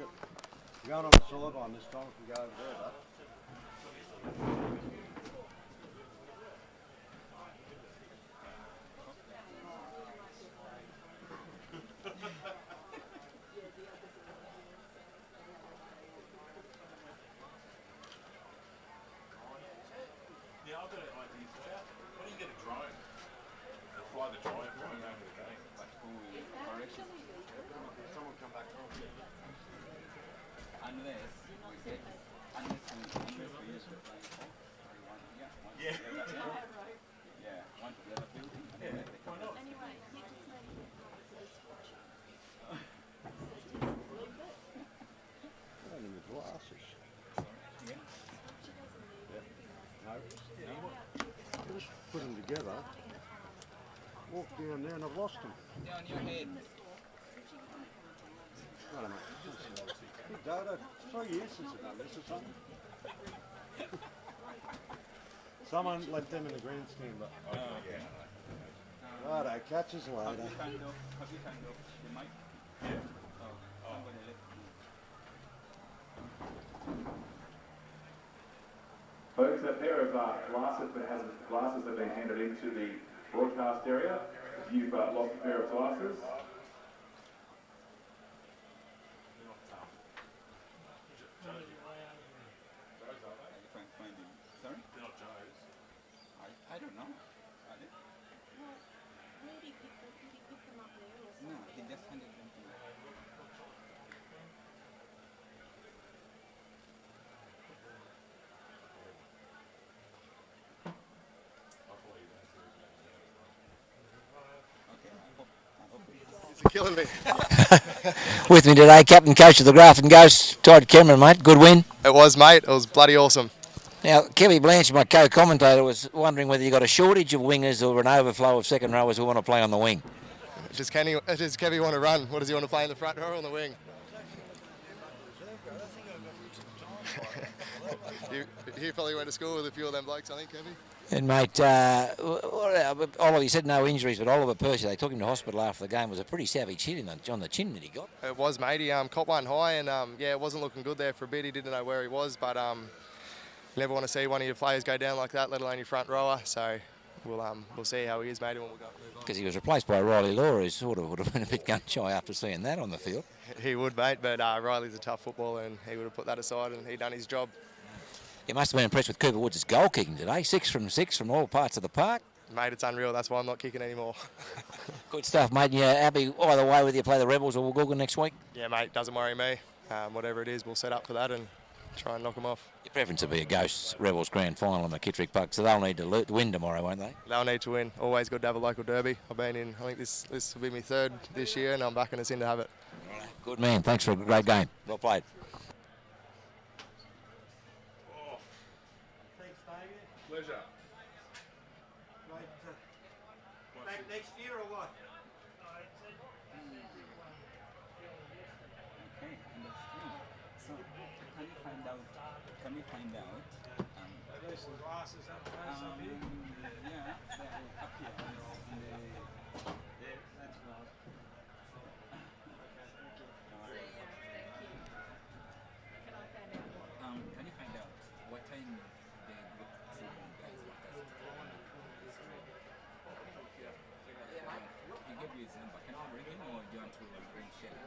going on the sideline this time if we go over there, though. Yeah, I've got an idea for that. Why don't you get a drone? Fly the drone over the game. Someone come back home. Unless we use the yeah, one to the other building. Yeah, why not? Just put them together. Walk down there and I've lost them. Down your head. I don't know. Big Dodo, 3 years since I've done this or something. Someone left them in the grandstand, but. Righto, catches later. Have you turned off the mic? Yeah. Somebody left. Folks, a pair of glasses have been handed into the broadcast area. If you've lost a pair of glasses. Sorry? They're not Joe's. I don't know. Are they? Where did he pick them up there or something? No, he just handed them to me. Killing me. With me today, Captain Coach of the Grafton Ghosts, Todd Cameron, mate. Good win. It was, mate. It was bloody awesome. Now, Kevy Blanche, my co-commentator, was wondering whether you got a shortage of wingers or an overflow of second rowers who want to play on the wing. Does Kevy want to run? What does he want to play in the front row or on the wing? you probably went to school with a few of them blokes, I think, Kevy. And, mate, Oliver, he said no injuries, but Oliver Percy, they took him to hospital after the game. Was a pretty savage hit on the chin that he got. It was, mate. He caught one high and, yeah, it wasn't looking good there for a bit. He didn't know where he was, but you never want to see one of your players go down like that, let alone your front rower. So we'll see how he is, mate, and we'll go. Because he was replaced by Riley Law, who sort of would have been a bit gun-shy after seeing that on the field. He would, mate, but Riley's a tough footballer and he would have put that aside and he done his job. You must have been impressed with Cooper Woods' goal kicking today. 6 from 6 from all parts of the park. Mate, it's unreal. That's why I'm not kicking anymore. Good stuff, mate. Yeah, happy either way whether you play the Rebels or Woolgoolga next week? Yeah, mate, doesn't worry me. Whatever it is, we'll set up for that and try and knock them off. Your preference would be a Ghosts Rebels grand final in the Kittrick Park, so they'll need to win tomorrow, won't they? They'll need to win. Always good to have a local derby. I've been in, I think this will be my 3rd this year, and I'm backing us in to have it. Good man. Thanks for a great game. Well played. Pleasure. Back next year or what? Okay, understand. So, can we find out? There's some glasses up there, some here. Yeah, they're up here in the... Yeah, that's right. Can you find out what time the group program guys want us to do? He gave you his number. Can you ring him or do you want to ring Shelley?